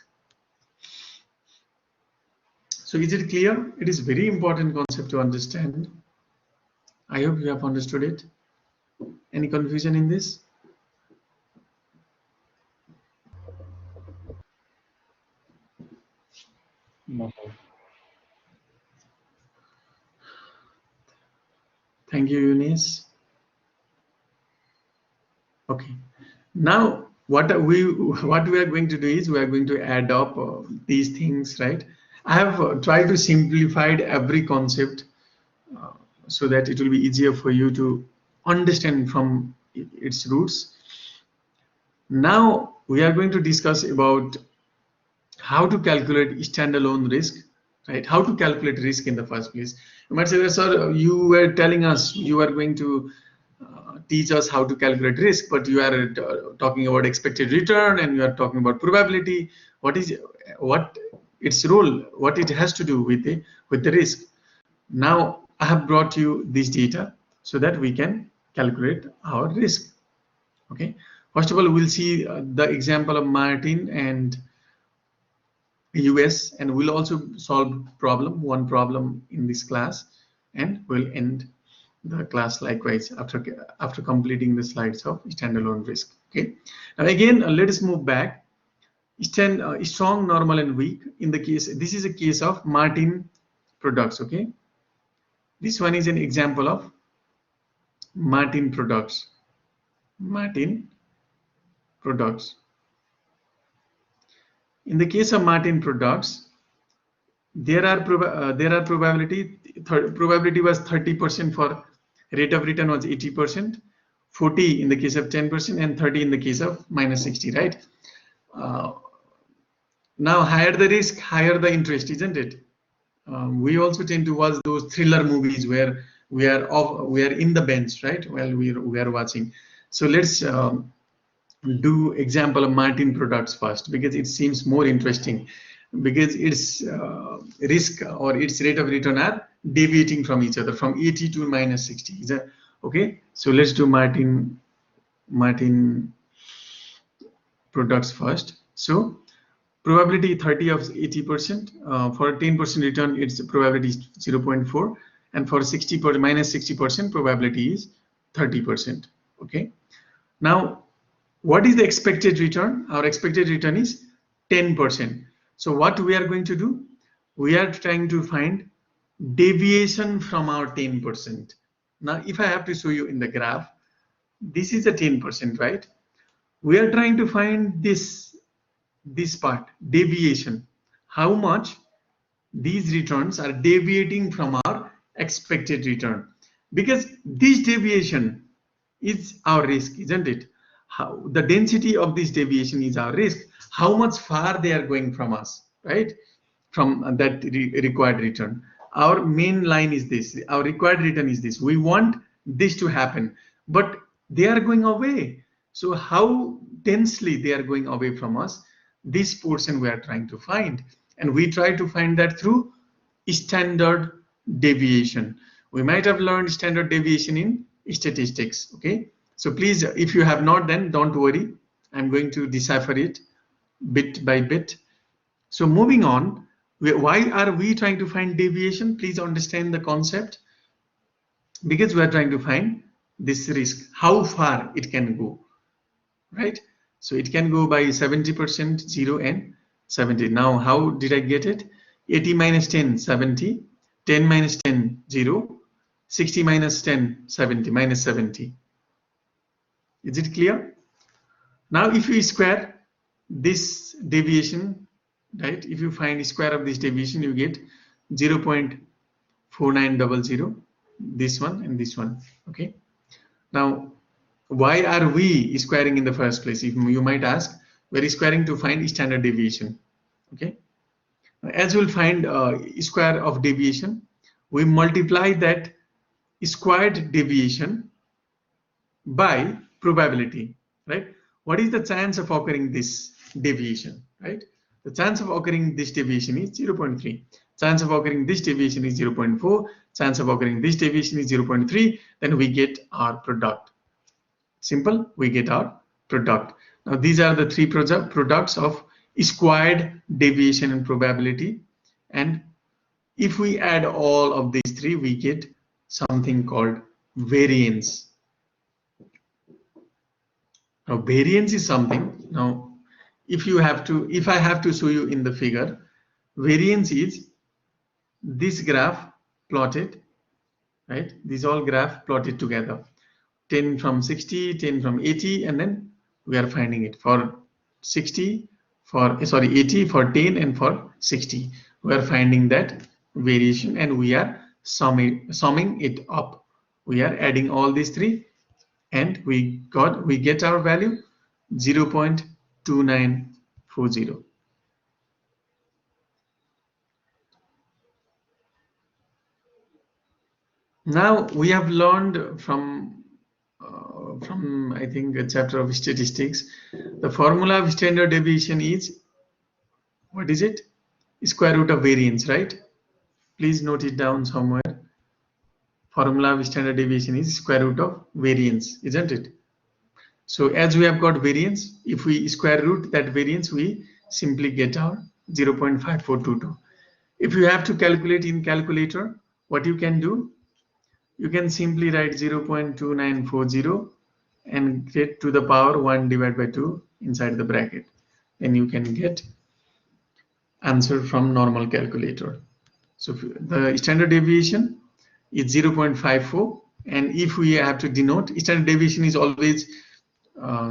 So is it clear? It is very important concept to understand. I hope you have understood it. Any confusion in this? No. Thank you, Eunice. Okay. Now, what we are going to do is we are going to add up these things, right? I have tried to simplify every concept so that it will be easier for you to understand from its roots. Now we are going to discuss about how to calculate standalone risk, right? How to calculate risk in the first place. You might say, sir, you were telling us you are going to teach us how to calculate risk, but you are talking about expected return and you are talking about probability. What its role, what it has to do with the risk? Now I have brought you this data so that we can calculate our risk. Okay. First of all, we'll see the example of Martin and US, and we'll also solve one problem in this class, and we'll end the class likewise after completing the slides of standalone risk. Okay. Now again, let us move back. Strong, normal, and weak. In the case, this is a case of Martin products. Okay. This one is an example of Martin products. Martin products. In the case of Martin products, there are probability was 30% for rate of return was 80%, 40 in the case of 10%, and 30 in the case of -60, right? Now higher the risk, higher the interest, isn't it? We also tend to watch those thriller movies where we are in the bench, right? While we are watching. So let's do example of Martin products first, because it seems more interesting, because its risk or its rate of return are deviating from each other from 80 to -60. Is that okay? So let's do Martin products first. So probability 30 of 80%. For 10% return, its probability is 0.4, and for -60% probability is 30%. Okay. Now, what is the expected return? Our expected return is 10%. So what we are going to do? We are trying to find deviation from our 10%. Now, if I have to show you in the graph, this is a 10%, right? We are trying to find this part, deviation. How much these returns are deviating from our expected return, because this deviation is our risk, isn't it? How the density of this deviation is our risk, how much far they are going from us, right? From that required return. Our main line is this, our required return is this. We want this to happen, but they are going away. So how densely they are going away from us, this portion we are trying to find, and we try to find that through standard deviation. We might have learned standard deviation in statistics. Okay, so please, if you have not, then don't worry, I'm going to decipher it bit by bit. So moving on, why are we trying to find deviation? Please understand the concept, because we are trying to find this risk, how far it can go, right? So it can go by 70%, 0, and 70. Now, how did I get it? 80 minus 10, 70. 10 minus 10, 0. 60 minus 10, 70, minus 70. Is it clear? Now, if you square this deviation, right? If you find the square of this deviation, you get 0.4900. This one and this one. Okay. Now, why are we squaring in the first place? If you might ask, we're squaring to find standard deviation. Okay. As we'll find square of deviation, we multiply that squared deviation by probability, right? What is the chance of occurring this deviation, right? The chance of occurring this deviation is 0.3. Chance of occurring this deviation is 0.4. Chance of occurring this deviation is 0.3. Then we get our product. Simple, we get our product. Now these are the three products of squared deviation and probability. And if we add all of these three, we get something called variance. Now variance is something. Now if I have to show you in the figure, variance is this graph plotted, right? These all graph plotted together. 10 from 60, 10 from 80, and then we are finding it for 60, for sorry 80, for 10, and for 60. We are finding that variation, and we are summing it up. We are adding all these three, and we get our value 0.2940. Now we have learned from I think a chapter of statistics, the formula of standard deviation is, what is it? Square root of variance, right? Please note it down somewhere. Formula of standard deviation is square root of variance, isn't it? So as we have got variance, if we square root that variance, we simply get our 0.5422. If you have to calculate in calculator, what you can do, you can simply write 0.2940 and get to the power 1 divided by 2 inside the bracket. Then you can get answer from normal calculator. So the standard deviation is 0.54, and if we have to denote, standard deviation is always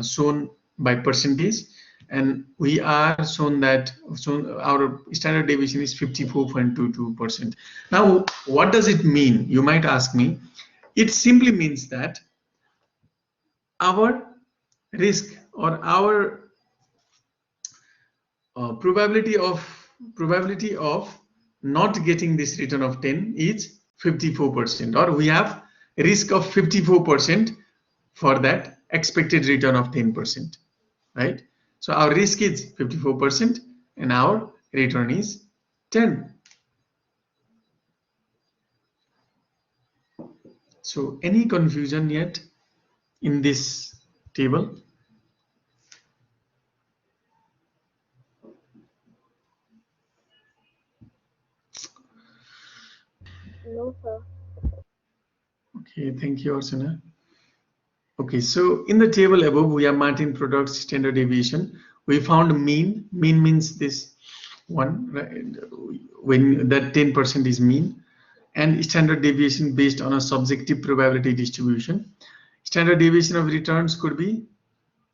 shown by percentage, and we are shown our standard deviation is 54.22%. Now what does it mean, you might ask me? It simply means that our risk or our probability of not getting this return of 10 is 54%, or we have risk of 54% for that expected return of 10%, right? So our risk is 54% and our return is 10. So any confusion yet in this table? No, sir. Okay, thank you, Arsena. Okay, so in the table above, we have Martin products standard deviation. We found mean. Mean means this one, right? When that 10% is mean, and standard deviation based on a subjective probability distribution. Standard deviation of returns could be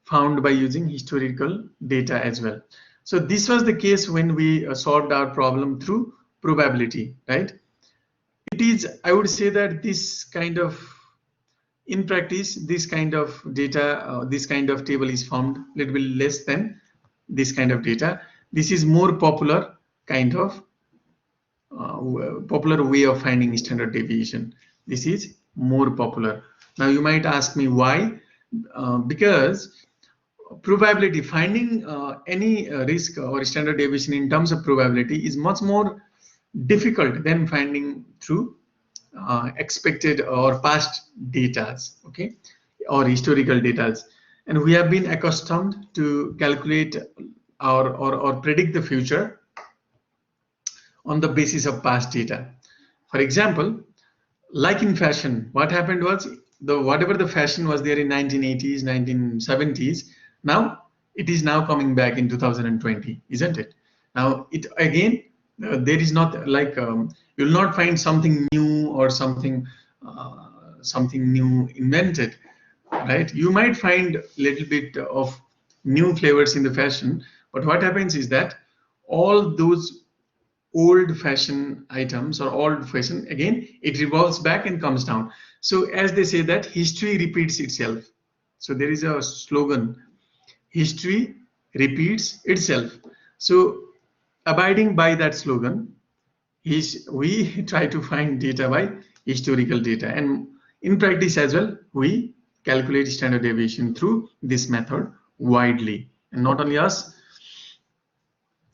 found by using historical data as well. So this was the case when we solved our problem through probability, right? It is, I would say that this kind of, in practice, this kind of data, this kind of table is found a little bit less than this kind of data. This is more popular kind of popular way of finding standard deviation. This is more popular. Now you might ask me why? Because probability, finding any risk or standard deviation in terms of probability is much more difficult than finding through expected or past data, okay, or historical data. And we have been accustomed to calculate or predict the future on the basis of past data. For example, like in fashion, what happened was whatever the fashion was there in 1980s, 1970s, now it is now coming back in 2020, isn't it? Now it again, there is not like you'll not find something new or something new invented, right? You might find a little bit of new flavors in the fashion, but what happens is that all those old fashion items or old fashion, again it revolves back and comes down. So as they say that history repeats itself, so there is a slogan, history repeats itself. So abiding by that slogan is we try to find data by historical data, and in practice as well we calculate standard deviation through this method widely, and not only us,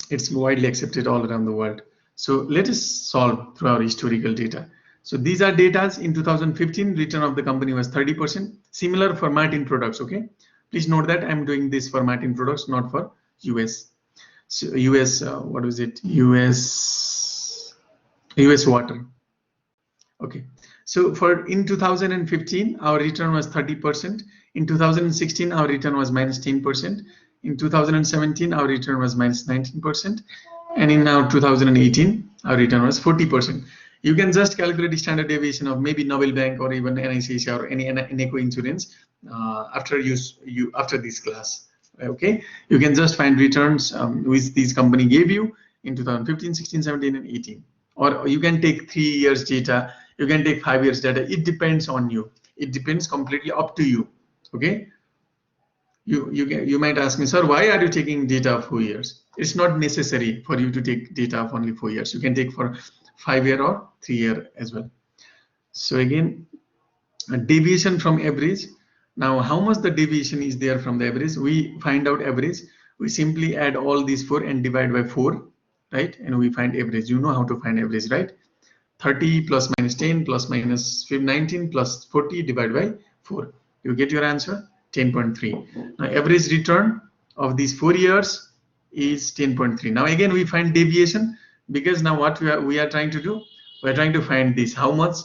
it's widely accepted all around the world. So let us solve through our historical data. So these are data in 2015, return of the company was 30%. Similar for Martin products, okay? Please note that I'm doing this for Martin products, not for US. So US, what was it? US water. Okay. So for in 2015, our return was 30%. In 2016, our return was minus 10%. In 2017, our return was minus 19%. And in now 2018, our return was 40%. You can just calculate the standard deviation of maybe Nobel Bank or even NICC or any Eneco insurance after this class. Okay, you can just find returns which this company gave you in 2015, 16, 17, and 18. Or you can take 3 years data, you can take 5 years data. It depends on you. It depends completely up to you. Okay. You might ask me, sir, why are you taking data of 4 years? It's not necessary for you to take data of only 4 years. You can take for 5 year or 3 year as well. So again, a deviation from average. Now, how much the deviation is there from the average? We find out average. We simply add all these 4 and divide by 4, right? And we find average. You know how to find average, right? 30 plus minus 10 plus minus 19 plus 40 divided by 4. You get your answer, 10.3. Now, average return of these 4 years is 10.3. Now, again, we find deviation because now what we are trying to do, we are trying to find this, how much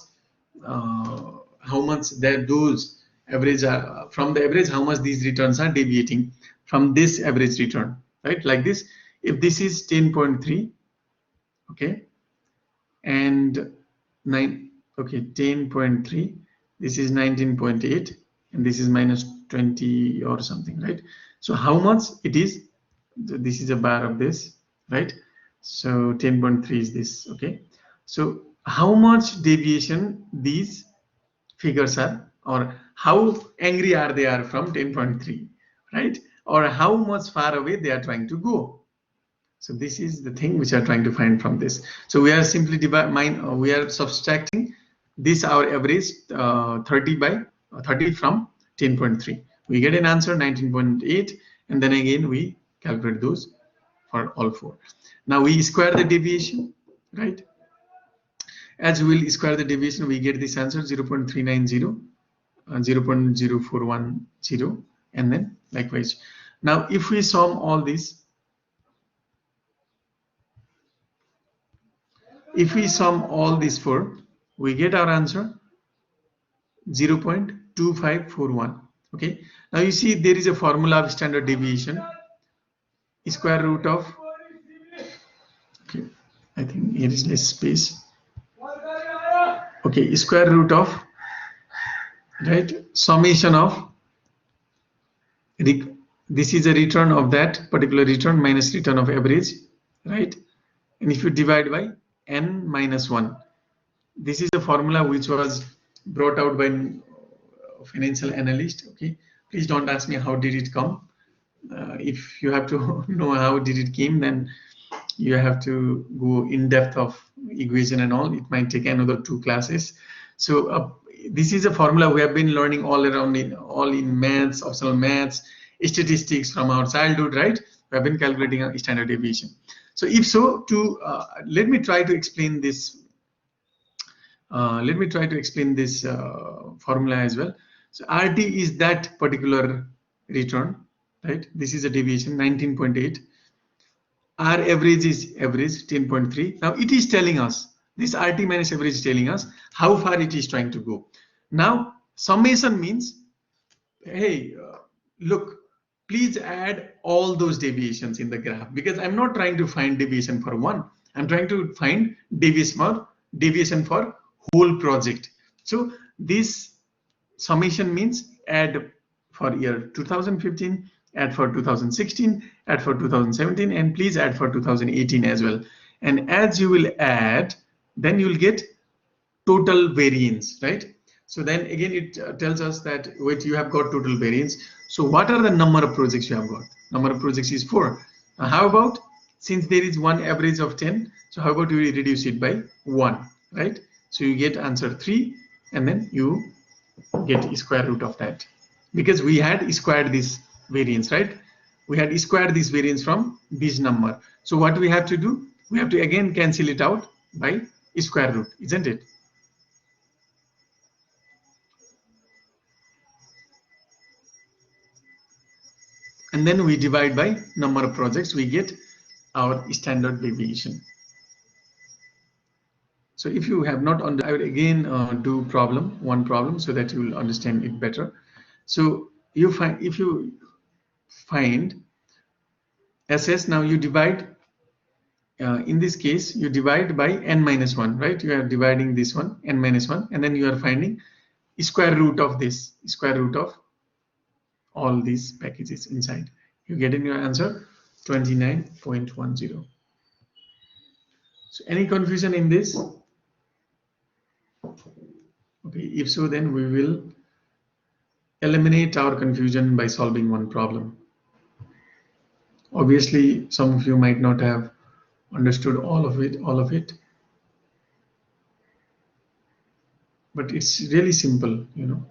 that those average are, from the average, how much these returns are deviating from this average return, right? Like this, if this is 10.3, okay, and 10.3, this is 19.8, and this is minus 20 or something, right? So how much it is, this is a bar of this, right? So 10.3 is this, okay? So how much deviation these figures are, or how angry are they are from 10.3, right? Or how much far away they are trying to go. So this is the thing which we are trying to find from this. So we are simply we are subtracting this our average 30 from 10.3. We get an answer 19.8, and then again we calculate those for all 4. Now we square the deviation, right? As we will square the deviation, we get this answer 0.390, 0.0410, and then likewise. Now if we sum all these, if we sum all these 4, we get our answer 0.2541. Okay. Now you see there is a formula of standard deviation, square root of, okay, I think here is less space. Okay, square root of, right, summation of, this is a return of that particular return minus return of average, right? And if you divide by n minus 1, this is a formula which was brought out by a financial analyst. Okay, please don't ask me how did it come. If you have to know how did it came, then you have to go in depth of equation and all. It might take another 2 classes. So this is a formula we have been learning all around in maths, optional maths, statistics from our childhood, right? We have been calculating a standard deviation. So if so, let me try to explain this. Formula as well. So RT is that particular return, right? This is a deviation 19.8. Our average is average 10.3. Now it is telling us, this RT minus average is telling us how far it is trying to go. Now summation means, hey, look, please add all those deviations in the graph, because I'm not trying to find deviation for one. I'm trying to find deviation for whole project. So this summation means add for year 2015, add for 2016, add for 2017, and please add for 2018 as well. And as you will add, then you will get total variance, right? So then again it tells us that, wait, you have got total variance. So what are the number of projects you have got? Number of projects is 4. How about, since there is one average of 10, so how about we reduce it by 1, right? So you get answer 3, and then you get square root of that, because we had squared this variance, right? We had squared this variance from this number. So what we have to do, we have to again cancel it out by square root, isn't it? And then we divide by number of projects, we get our standard deviation. So if you have not understood, I will again do one problem so that you will understand it better. So you find, if you find SS, now you divide, in this case, you divide by n-1, right? You are dividing this one, n-1, and then you are finding square root of this, square root of all these packages inside. You get in your answer 29.10. So any confusion in this? Okay, if so, then we will eliminate our confusion by solving one problem. Obviously, some of you might not have understood all of it, but it's really simple, you know.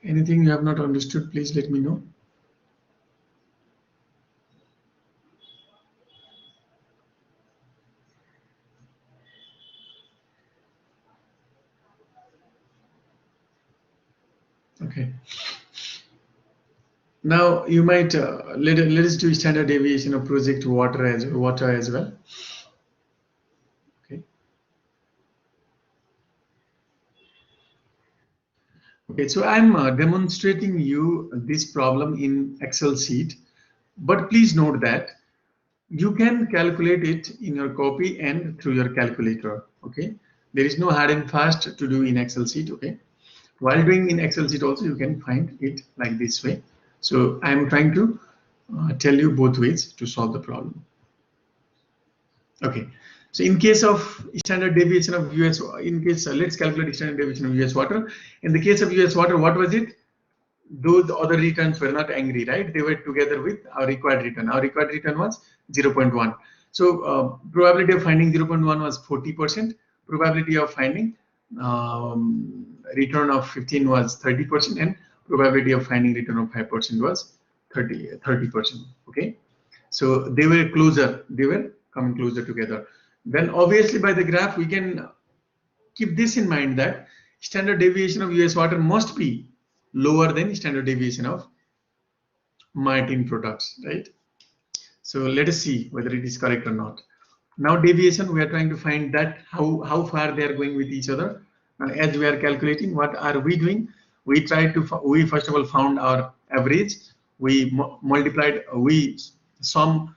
Anything you have not understood, please let me know. Okay. Now you might let us do standard deviation of project water as well. Okay. Okay. So I'm demonstrating you this problem in Excel sheet, but please note that you can calculate it in your copy and through your calculator. Okay. There is no hard and fast to do in Excel sheet. Okay. While doing in Excel sheet also, you can find it like this way. So I'm trying to tell you both ways to solve the problem. Okay, so in case of standard deviation of US, in case let's calculate standard deviation of US water. In the case of US water, what was it? Those other returns were not angry, right? They were together with our required return. Our required return was 0.1. So probability of finding 0.1 was 40%. Probability of finding return of 15 was 30%, and probability of finding return of 5% was 30%. Okay, so they were closer. They were coming closer together. Then obviously by the graph we can keep this in mind that standard deviation of US water must be lower than standard deviation of Martin products, right? So let us see whether it is correct or not. Now deviation, we are trying to find that how far they are going with each other. Now as we are calculating, what are we doing? We first of all found our average. We multiplied, we summed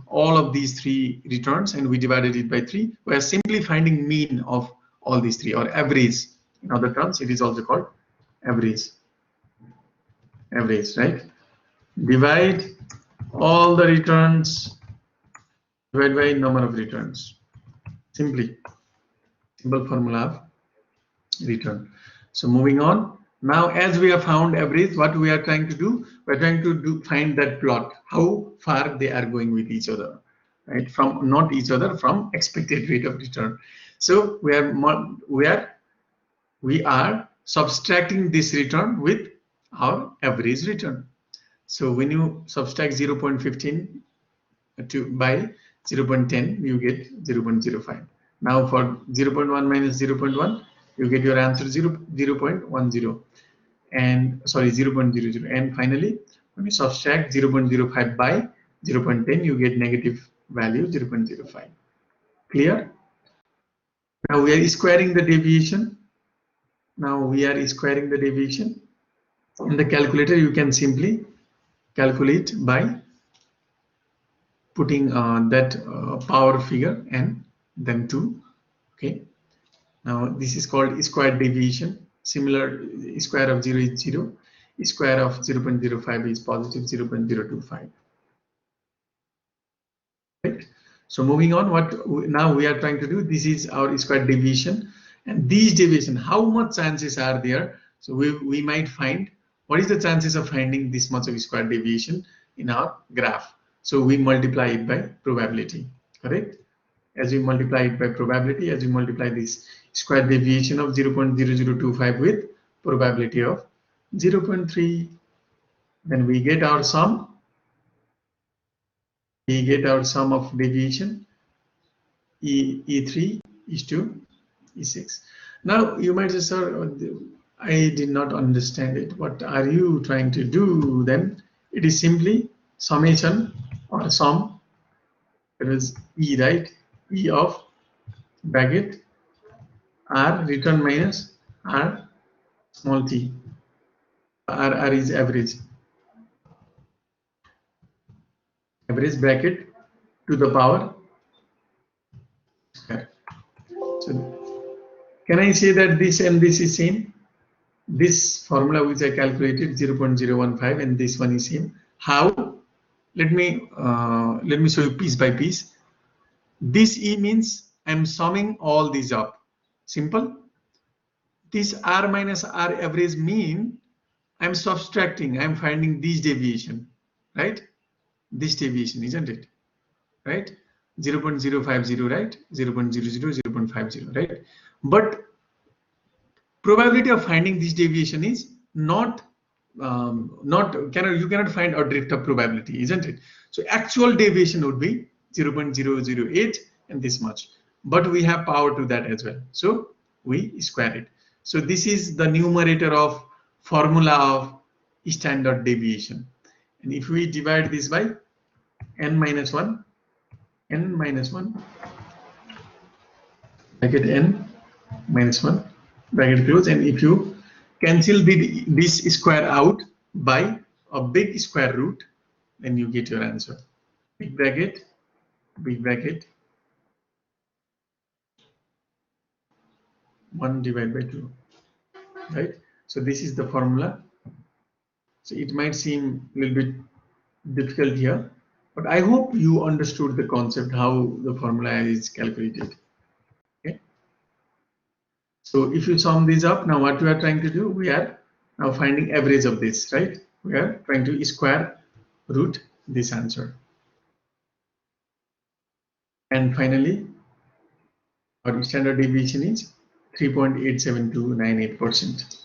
all of these three returns and we divided it by 3. We are simply finding mean of all these three, or average. In other terms, it is also called average. Average, right? Divide all the returns, divide by number of returns. Simple formula of return. So moving on. Now, as we have found average, what we are trying to do? We are trying to find that plot, how far they are going with each other, right? From not each other, from expected rate of return. So we are subtracting this return with our average return. So when you subtract 0.15 by 0.10, you get 0.05. Now for 0.1 minus 0.1, you get your answer 0.10, and sorry 0.00. And finally, when you subtract 0.05 by 0.10, you get negative value 0.05. Clear? Now we are squaring the deviation. In the calculator, you can simply calculate by putting that power figure and then 2. Okay, now this is called square deviation. Similar, square of 0 is 0, square of 0.05 is positive 0.025. Right? So moving on, what now we are trying to do, this is our square deviation, and these deviation, how much chances are there? So we might find, what is the chances of finding this much of square deviation in our graph? So we multiply it by probability, correct? As we multiply it by probability, as we multiply this square deviation of 0.0025 with probability of 0.3, then we get our sum. We get our sum of deviation E3 is to E6. Now you might say, sir, I did not understand it. What are you trying to do then? It is simply summation or sum. It is E, right? E of bracket R return minus R small t. R is average. Average bracket to the power square. So can I say that this and this is same? This formula which I calculated 0.015 and this one is same. How? Let me show you piece by piece. This E means I'm summing all these up. Simple. This R minus R average mean I'm subtracting. I'm finding this deviation, right? This deviation, isn't it? Right? 0.050, right? 0.00, 0.50, right? But probability of finding this deviation is not you cannot find a drift of probability, isn't it? So actual deviation would be 0.008 and this much, but we have power to that as well, so we square it. So this is the numerator of formula of standard deviation, and if we divide this by n minus 1 bracket n minus 1 bracket close, and if you cancel this square out by a big square root, then you get your answer. Big bracket 1 divided by 2, right? So this is the formula. So it might seem a little bit difficult here, but I hope you understood the concept, how the formula is calculated. Okay. So if you sum these up, now what we are trying to do, we are now finding average of this, right? We are trying to square root this answer. And finally, our standard deviation is 3.87298%.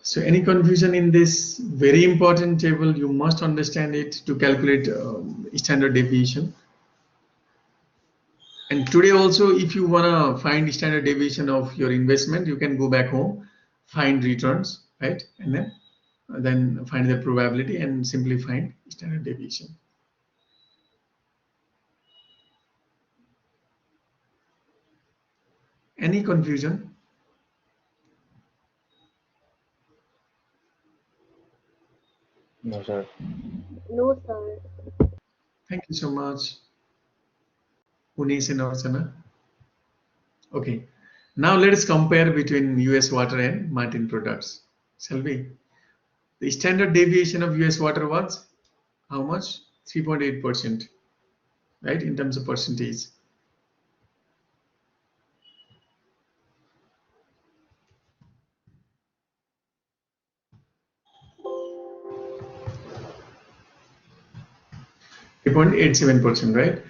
So any confusion in this very important table, you must understand it to calculate standard deviation. And today also, if you want to find standard deviation of your investment, you can go back home, find returns, right? And then find the probability and simply find standard deviation. Any confusion? No, sir. No, sir. Thank you so much, Unis and Archana. Okay, now let us compare between US water and Martin products. Shall we? The standard deviation of US water was how much? 3.8%, right? In terms of percentage. Three 3.87%, right?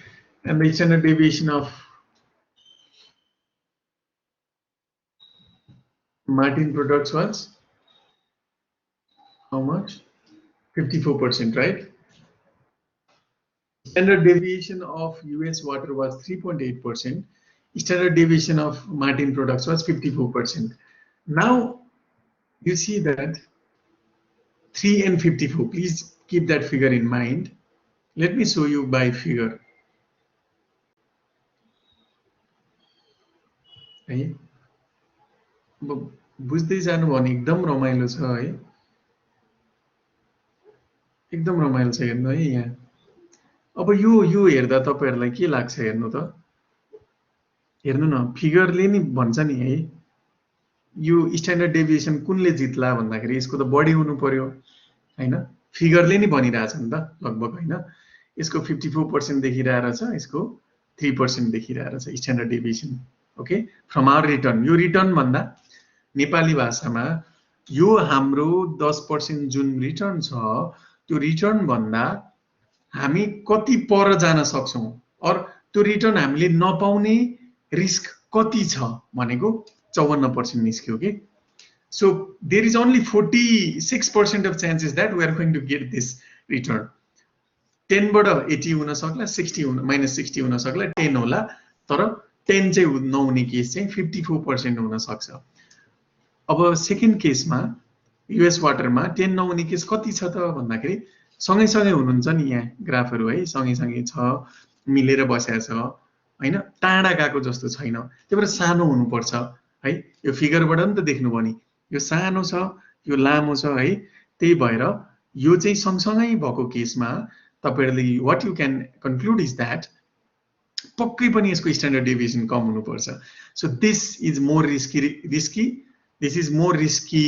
And the standard deviation of Martin products was how much? 54%, right? Standard deviation of US water was 3.8%. Standard deviation of Martin products was 54%. Now you see that 3 and 54. Please keep that figure in mind. Let me show you by figure. है बुझ्दै जानु भने एकदम रमाइलो छ है, एकदम रमाइलो छ हेर्नु है यहाँ। अब यो हेर्दा तपाईहरुलाई के लाग्छ हेर्नु त, हेर्नु न फिगरले नि भन्छ नि है यो स्ट्यान्डर्ड डेभिएसन कुनले जित्ला भन्दाखेरि यसको त बढी हुनु पर्यो हैन, फिगरले नि भनिरहेछ नि त लगभग हैन। यसको 54% देखिरहेको छ, यसको 3% देखिरहेको छ standard deviation. Okay, from our return, यो रिटर्न भन्दा नेपाली भाषामा यो हाम्रो 10% जुन रिटर्न छ त्यो रिटर्न भन्दा हामी कति पर जान सक्छौं और त्यो रिटर्न हामीले नपाउने रिस्क कति छ भनेको 54% निस्क्यो के। So there is only 46% of chances that we are going to get this return. 10 बाट 80 हुन सक्ला, 60 हुन -60 हुन सक्ला, 10 होला, तर 10 चाहिँ नहुने केस चाहिँ 54% हुन सक्छ। अब सेकेन्ड केसमा युएस वाटरमा 10 नहुने केस कति छ त भन्दाखेरि सँगैसँगै हुनुहुन्छ नि, यहाँ ग्राफहरू है सँगैसँगै छ, मिलेर बसेको छ हैन, टाढा गएको जस्तो छैन। त्यही भएर सानो हुनुपर्छ है, यो फिगरबाट नि त देख्नुभयो नि, यो सानो छ, यो लामो छ है। त्यही भएर यो चाहिँ सँगसँगै भएको केसमा तपाईहरुले what you can conclude is that पक्कै पनि यसको स्ट्यान्डर्ड डेभिएसन कम हुनुपर्छ। So this is more risky, this is more risky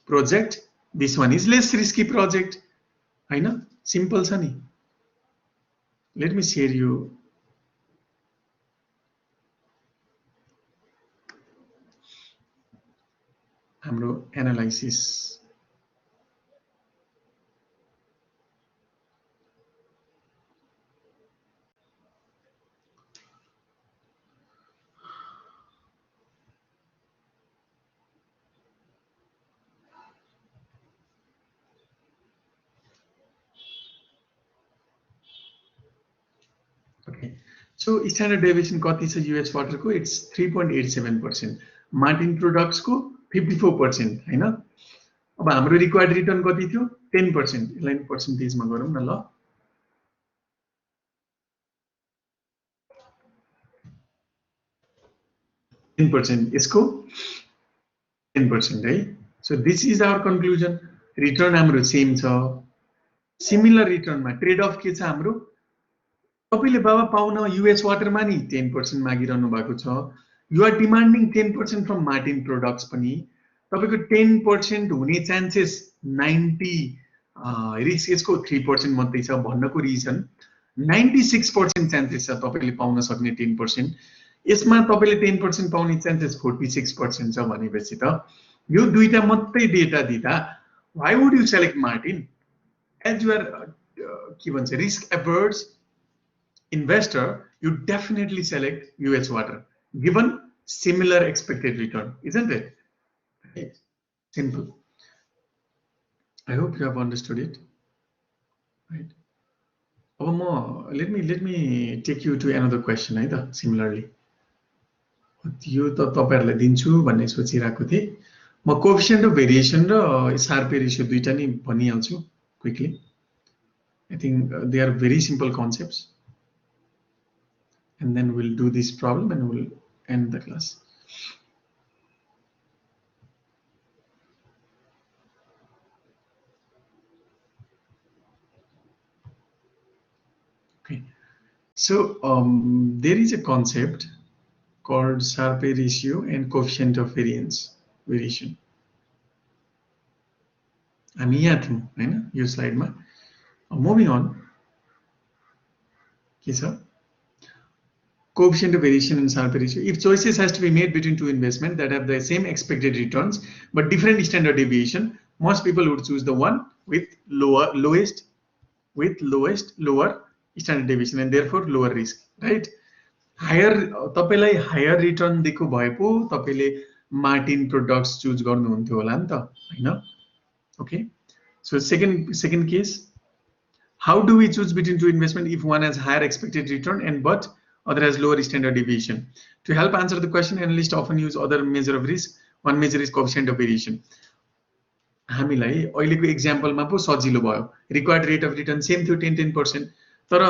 project, this one is less risky project हैन, सिम्पल छ नि। लेट मी शेयर यु हाम्रो analysis. Okay, so standard deviation कति छ यूएस वाटर को? It's 3.87%, मार्टिन प्रोडक्ट्स को 54% हैन। अब हाम्रो रिक्वायर्ड रिटर्न कति थियो? 10%। यसलाई पर्सेन्टेजमा गरौँ न ल। 10%, यसको 10% है। So this is our conclusion. Return हाम्रो सेम छ, सिमिलर रिटर्नमा ट्रेड अफ के छ हाम्रो? तपाईले बाबा पाउन यूएस वाटरमा नि 10% मागिरहनु भएको छ, you are demanding 10% from Martin products पनि, तपाईको 10% हुने चान्सेस 90, रिस्क यसको 3% मात्रै छ भन्नको रिजन 96% चान्सेस छ तपाईले पाउन सक्ने 10%, यसमा तपाईले 10% पाउने चान्सेस 46% छ भनेपछि त यो दुईटा मात्रै डेटा दिदा why would you select Martin as you are के भन्छ risk averse investor? You definitely select US water given similar expected return, isn't it? Right. Simple. I hope you have understood it. Right. Let me take you to another question है त। Similarly, यो त तपाईहरुलाई दिन्छु भन्ने सोचिरहेको थिए। म coefficient of variation र शार्पे रेशियो दुईटा नि भनिहाल्छु quickly. I think they are very simple concepts. And then we'll do this problem and we'll end the class. Okay, so there is a concept called Sharpe ratio and coefficient of variation. हामी यहाँ थियौं हैन यो स्लाइडमा। Moving on, के छ? Coefficient of variation and Sharpe ratio. If choices has to be made between two investments that have the same expected returns but different standard deviation, most people would choose the one with lowest lower standard deviation and therefore lower risk, right? Higher तपाईलाई higher return दिएको भए पो तपाईले Martin products choose गर्नुहुन्थ्यो होला नि त हैन। Okay, so second case, how do we choose between two investments if one has higher expected return and but other has lower standard deviation? To help answer the question, analysts often use other measure of risk. One measure is coefficient of variation. हामीलाई अहिलेको एक्जाम्पलमा पो सजिलो भयो, required rate of return same थियो 10%, तर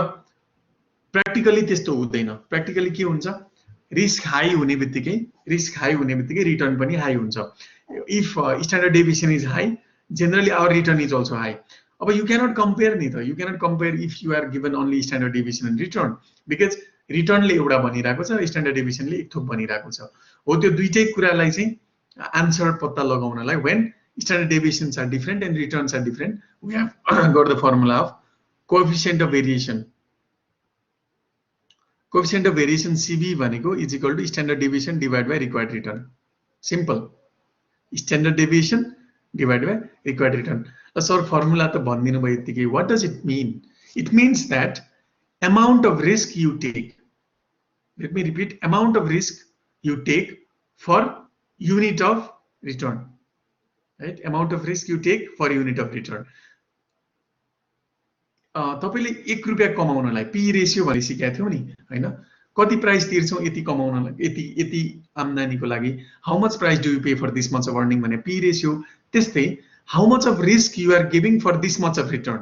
practically त्यस्तो हुँदैन। Practically के हुन्छ? रिस्क हाई हुने बित्तिकै रिटर्न पनि हाई हुन्छ। If standard deviation is high, generally our return is also high. अब यु क्यानट कम्पेयर नि त, you cannot compare if you are given only standard deviation and return, because रिटर्नले एउटा भनिरहेको छ, स्ट्यान्डर्ड डेभिएसनले एक थोक भनिरहेको छ। हो त्यो दुईटै कुरालाई चाहिँ आन्सर पत्ता लगाउनलाई when standard deviations are different and returns are different, we have got the formula of coefficient of variation. Coefficient of variation CB भनेको is equal to standard deviation divided by required return. Simple. Standard deviation divided by required return. Sir, formula त भनिदिनु भयो यतिकै। What does it mean? It means that amount of risk you take. Let me repeat, amount of risk you take for unit of return. Right? Amount of risk you take for unit of return. तपाईले 1 रुपैयाँ कमाउनलाई P ratio भनेर सिकेका थियौ नि हैन, कति price तिर्छौं यति कमाउनलाई, यति यति आम्दानीको लागि, how much price do you pay for this much of earning भने पी रेशियो। त्यस्तै how much of risk you are giving for this much of return.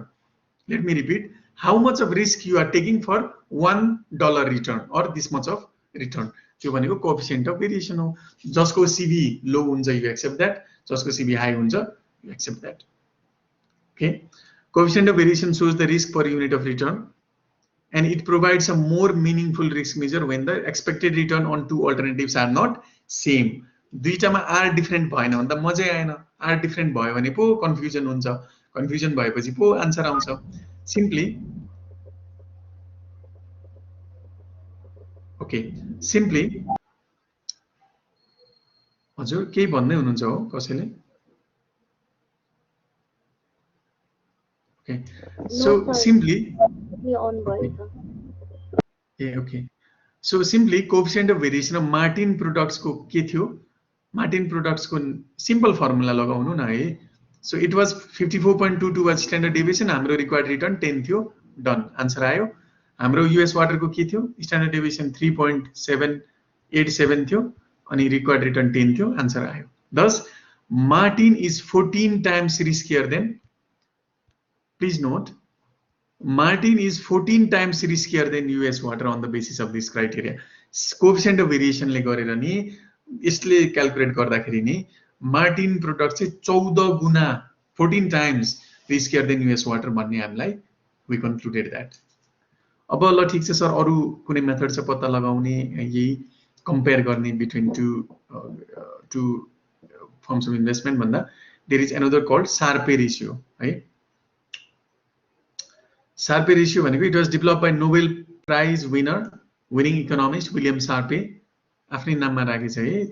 Let me repeat, how much of risk you are taking for $1 return or this much of return, त्यो भनेको coefficient of variation हो। जसको सिबी लो हुन्छ you accept that, जसको CV high हुन्छ you accept that. Okay, coefficient of variation shows the risk per unit of return and it provides a more meaningful risk measure when the expected return on two alternatives are not same. दुईटामा are different भएन भने त मजै आएन, are different भयो भने पो confusion हुन्छ, confusion भएपछि पो आन्सर आउँछ। सिम्पली ओके, सिम्पली हजुर केही भन्दै हुनुहुन्छ हो कसैले? Okay, so simply okay, so simply coefficient of variation of Martin products को के थियो? Martin products को simple formula लगाउनु न है। So it was 54.22 was standard deviation, हाम्रो required return 10 थियो, done, answer आयो। हाम्रो US water को के थियो? Standard deviation 3.787 थियो अनि required return 10 थियो, answer आयो। Thus Martin is 14 times riskier than, please note, Martin is 14 times riskier than US water on the basis of this criteria. Coefficient of variation ले गरेर नि यसले क्याल्कुलेट गर्दाखेरि नि मार्टिन प्रोडक्ट चाहिँ 14 गुना 14 times riskier than US water भन्ने हामीलाई we concluded that. अब ल ठीक छ सर, अरु कुनै मेथड छ पत्ता लगाउने यही कम्पेयर गर्ने between two forms of investment भन्दा there is another called Sharpe ratio है। सार्पे रेशियो भनेको it was develop by Nobel prize winning economist William Sharpe, आफ्नै नाममा राखेछ है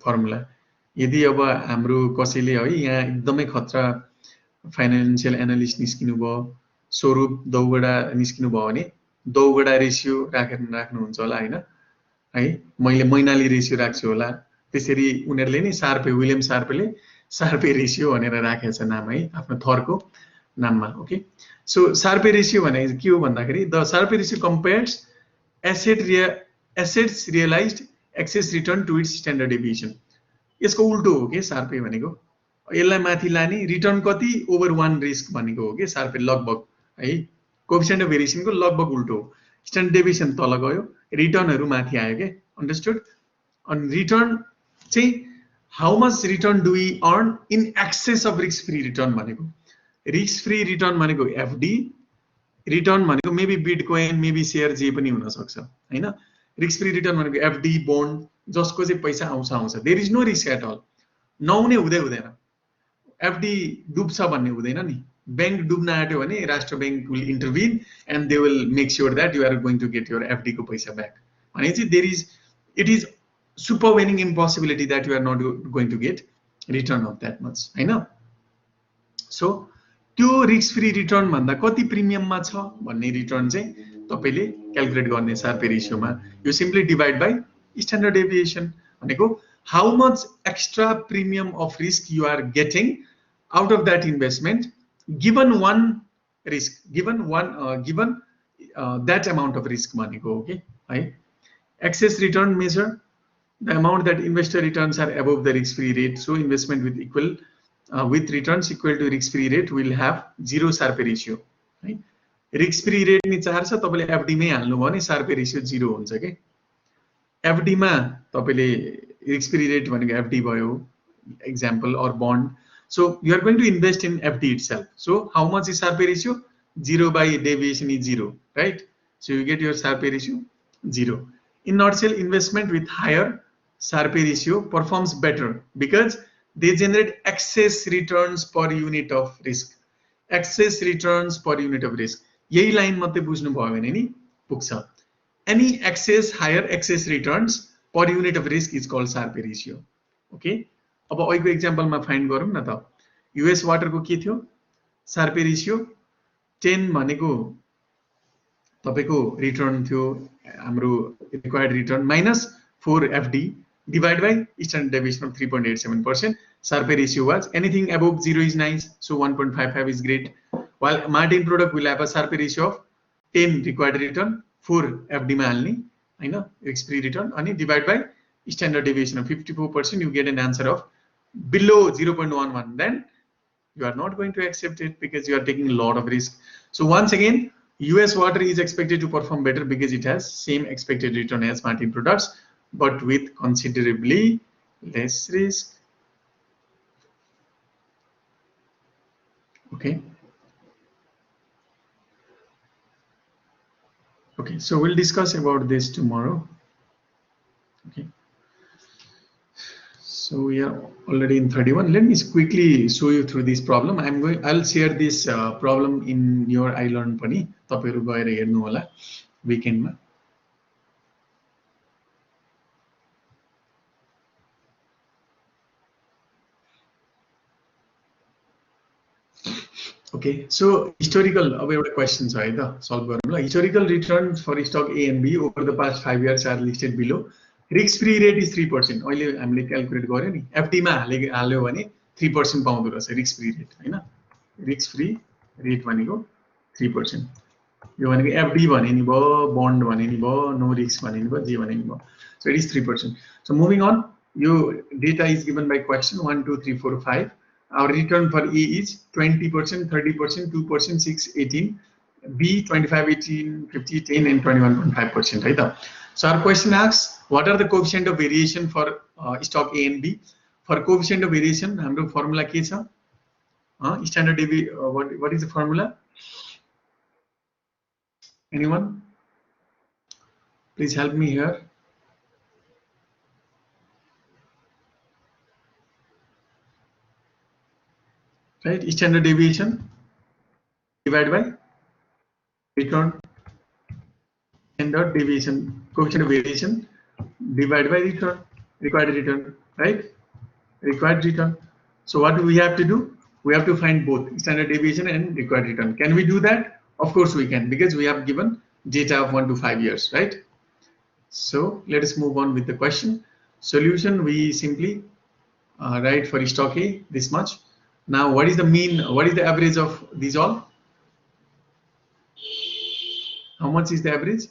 फर्मुला। यदि अब हाम्रो कसैले है यहाँ एकदमै खतरा फाइनान्शियल एनालिस्ट निस्किनु भयो, स्वरूप दौगडा निस्किनु भयो भने दौगडा रेशियो राख्नुहुन्छ होला हैन है, मैले मैनाली रेशियो राख्छु होला, त्यसरी उनीहरुले नि सार्पे विलियम सार्पेले सार्पे रेशियो भनेर राखेको छ नाम है आफ्नो थरको नाममा। ओके, सो सार्पे रेशियो भने के हो भन्दाखेरि the Sharpe ratio compares assets realised excess return to its standard deviation. यसको उल्टो हो के सार्पे भनेको, यसलाई माथि लाने रिटर्न कति ओभर 1 रिस्क भनेको हो के सार्पे, लगभग है कोएफिसिएन्ट अफ भेरिएसनको लगभग उल्टो हो। स्ट्यान्डर्ड डेभिएसन तल गयो, रिटर्नहरु माथि आयो के, अन्डरस्टुड। अनि रिटर्न चाहिँ how much return do we earn in excess of risk free return भनेको, रिस्क फ्री रिटर्न भनेको एफडी, रिटर्न भनेको मेबी बिटकोइन मेबी शेयर जे पनि हुन सक्छ हैन। रिस्क फ्री रिटर्न भनेको एफडी बोन्ड जसको चाहिँ पैसा आउँछ, there is no risk at all, नहुने हुँदैन। एफडी डुब्छ भन्ने हुँदैन नि, बैंक डुब्न आट्यो भने Rastra bank will intervene and they will make sure that you are going to get your FD को पैसा ब्याक। भनेपछि there is it is supervening impossibility that you are not going to get return of that much हैन। So त्यो risk free return भन्दा कति प्रिमियममा छ भन्ने return चाहिँ तपाईले क्याल्कुलेट गर्ने सार्पे रेशियोमा। यो simply divide by standard deviation भनेको how much extra premium of risk you are getting out of that investment given one risk, given that amount of risk भनेको हो के है। Excess return measure the amount that investor returns are above the risk free rate, so investment with equal with returns equal to risk free rate will have zero Sharpe ratio है। Risk free rate नि 4 छ, तपाईले FD मै हाल्नु भयो भने Sharpe ratio 0 हुन्छ के। FD मा तपाईले रिस्क फ्री रेट भनेको एफडी भयो एक्जाम्पल और bond, so you are going to invest in FD itself, so how much is Sharpe ratio 0 by deviation is 0 right, so you get your Sharpe ratio 0। In nutshell investment with higher Sharpe ratio performs better because they generate excess returns per unit of risk, excess returns per unit of risk। यही line मात्रै बुझ्नु भयो भने नि पुग्छ। any excess higher excess returns per unit of risk is called Sharpe ratio. Okay, अब अहिलेको एक्जाम्पलमा find गरौँ न त। युएस वाटरको के थियो सार्पे रेशियो 10 भनेको तपाईको रिटर्न थियो हाम्रो required return minus 4 FD divided by standard deviation of 3.87%. Saarpe ratio was anything above 0 is nice, so 1.55 is great, while Martin product will have a Sharpe ratio of 10 required return, 4 FD ma halne, haina, risk free return, and divide by standard deviation of 54%, you get an answer of below 0.11. Then you are not going to accept it because you are taking a lot of risk. So once again, US water is expected to perform better because it has same expected return as Martin products, but with considerably less risk. Okay. Okay, so we'll discuss about this tomorrow. Okay. So we are already in 31. Let me quickly show you through this problem. I'll share this problem in your iLearn pani. तपाईहरु गएर हेर्नु होला weekend ma. Okay, so historical question solve garunla. Historical returns for stock A and B over the past 5 years are listed below. Risk free rate is 3%. अहिले हामीले calculate गर्यो नि FD मा हाल्यो भने 3% पाउँदो रहेछ रिस्क फ्री रेट हैन. Risk free rate भनेको 3%. यो भनेको FD भने नि भयो, बन्ड भने नि भयो, नो रिस्क भने नि भयो, जे भने नि भयो. So it is 3%. So moving on, your data is given by question 1 2 3 4 5. Our return for A is 20%, 30%, 2%, 6, 18. B 25, 18, 50, 10, and 21.5%. Right? So our question asks, what are the coefficient of variation for stock A and B? For coefficient of variation, our formula ke cha? Standard deviation. What is the formula? Anyone? Please help me here. Right, standard deviation divided by return, standard deviation, coefficient of variation divided by return, required return, right? Required return. So what do we have to do? We have to find both standard deviation and required return. Can we do that? Of course we can, because we have given data of 1 to 5 years, right? So let us move on with the question. Solution, we simply write for stock A this much. Now, what is the mean? What is the average of these all? How much is the average?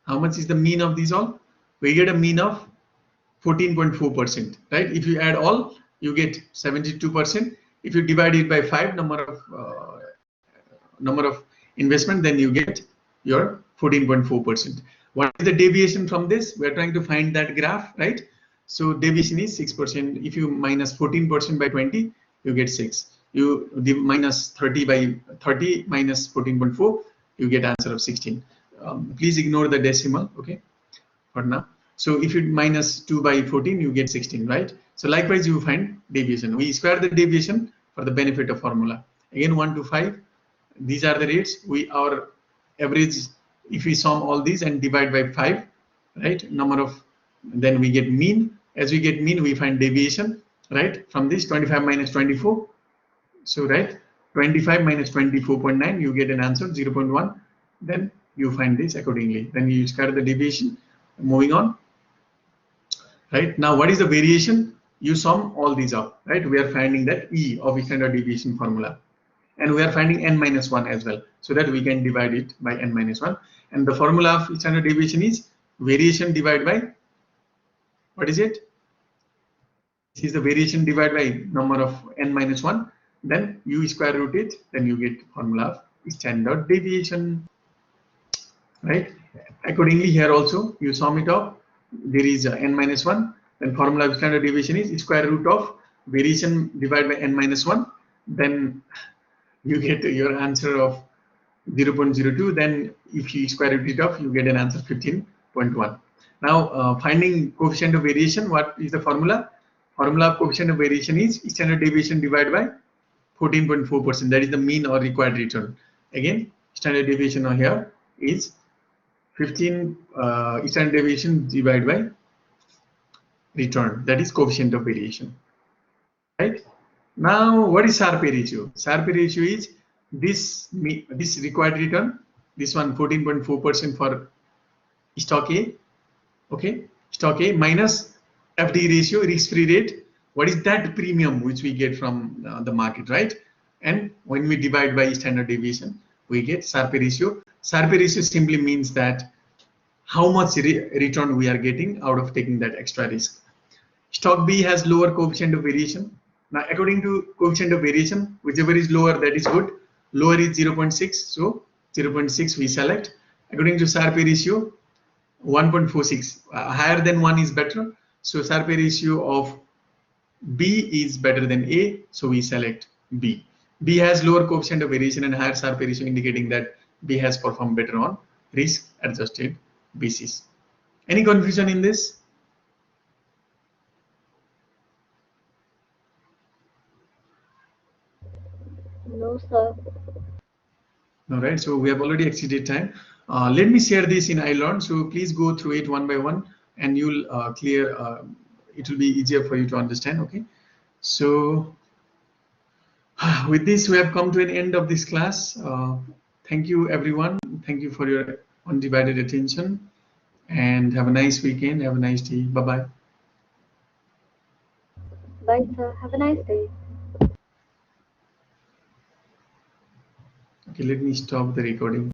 How much is the mean of these all? We get a mean of 14.4%, right? If you add all, you get 72%. If you divide it by 5 number of investment, then you get your 14.4%. What is the deviation from this? We are trying to find that graph, right? So deviation is 6%. If you minus 14% by 20, you get 6. You minus 30 by 30 minus 14.4, you get answer of 16. Please ignore the decimal, okay, for now. So if you minus 2 by 14, you get 16, right? So likewise, you find deviation. We square the deviation for the benefit of formula. Again, 1 to 5, these are the rates. Our average, if we sum all these and divide by 5, right, number of, then we get mean. As we get mean, we find deviation. Right, from this 25 minus 24, so right, 25 minus 24.9, you get an answer 0.1. Then you find this accordingly. Then you square the deviation. Moving on. Right, now what is the variation? You sum all these up. Right, we are finding that E of standard deviation formula, and we are finding n minus 1 as well, so that we can divide it by n minus 1. And the formula of standard deviation is variation divided by, what is it? This is the variation divided by number of n minus 1, then you square root it, then you get formula of standard deviation, right? Accordingly, here also you sum it up, there is n minus 1, then formula of standard deviation is square root of variation divided by n minus 1, then you get your answer of 0.02, then if you square root it off, you get an answer 15.1. Now finding coefficient of variation, what is the formula? Formula of coefficient of variation is standard deviation divided by 14.4%. That is the mean or required return. Again, standard deviation here is 15 standard deviation divided by return. That is coefficient of variation. Right? Now, what is Sharpe ratio? Sharpe ratio is this required return. This one 14.4% for stock A. Okay, stock A minus FD ratio, risk-free rate. What is that premium which we get from the market, right? And when we divide by standard deviation, we get Sharpe ratio. Sharpe ratio simply means that how much return we are getting out of taking that extra risk. Stock B has lower coefficient of variation. Now, according to coefficient of variation, whichever is lower, that is good. Lower is 0.6, so 0.6 we select. According to Sharpe ratio, 1.46. Higher than 1 is better. So Sharpe ratio of B is better than A, so we select B. B has lower coefficient of variation and higher Sharpe ratio, indicating that B has performed better on risk-adjusted basis. Any confusion in this? No, sir. All right, so we have already exceeded time. Let me share this in iLearn. So please go through it one by one, and you'll clear. It will be easier for you to understand. Okay. So with this, we have come to an end of this class. Thank you, everyone. Thank you for your undivided attention, and have a nice weekend. Have a nice day. Bye bye. Bye, sir. Have a nice day. Okay, let me stop the recording.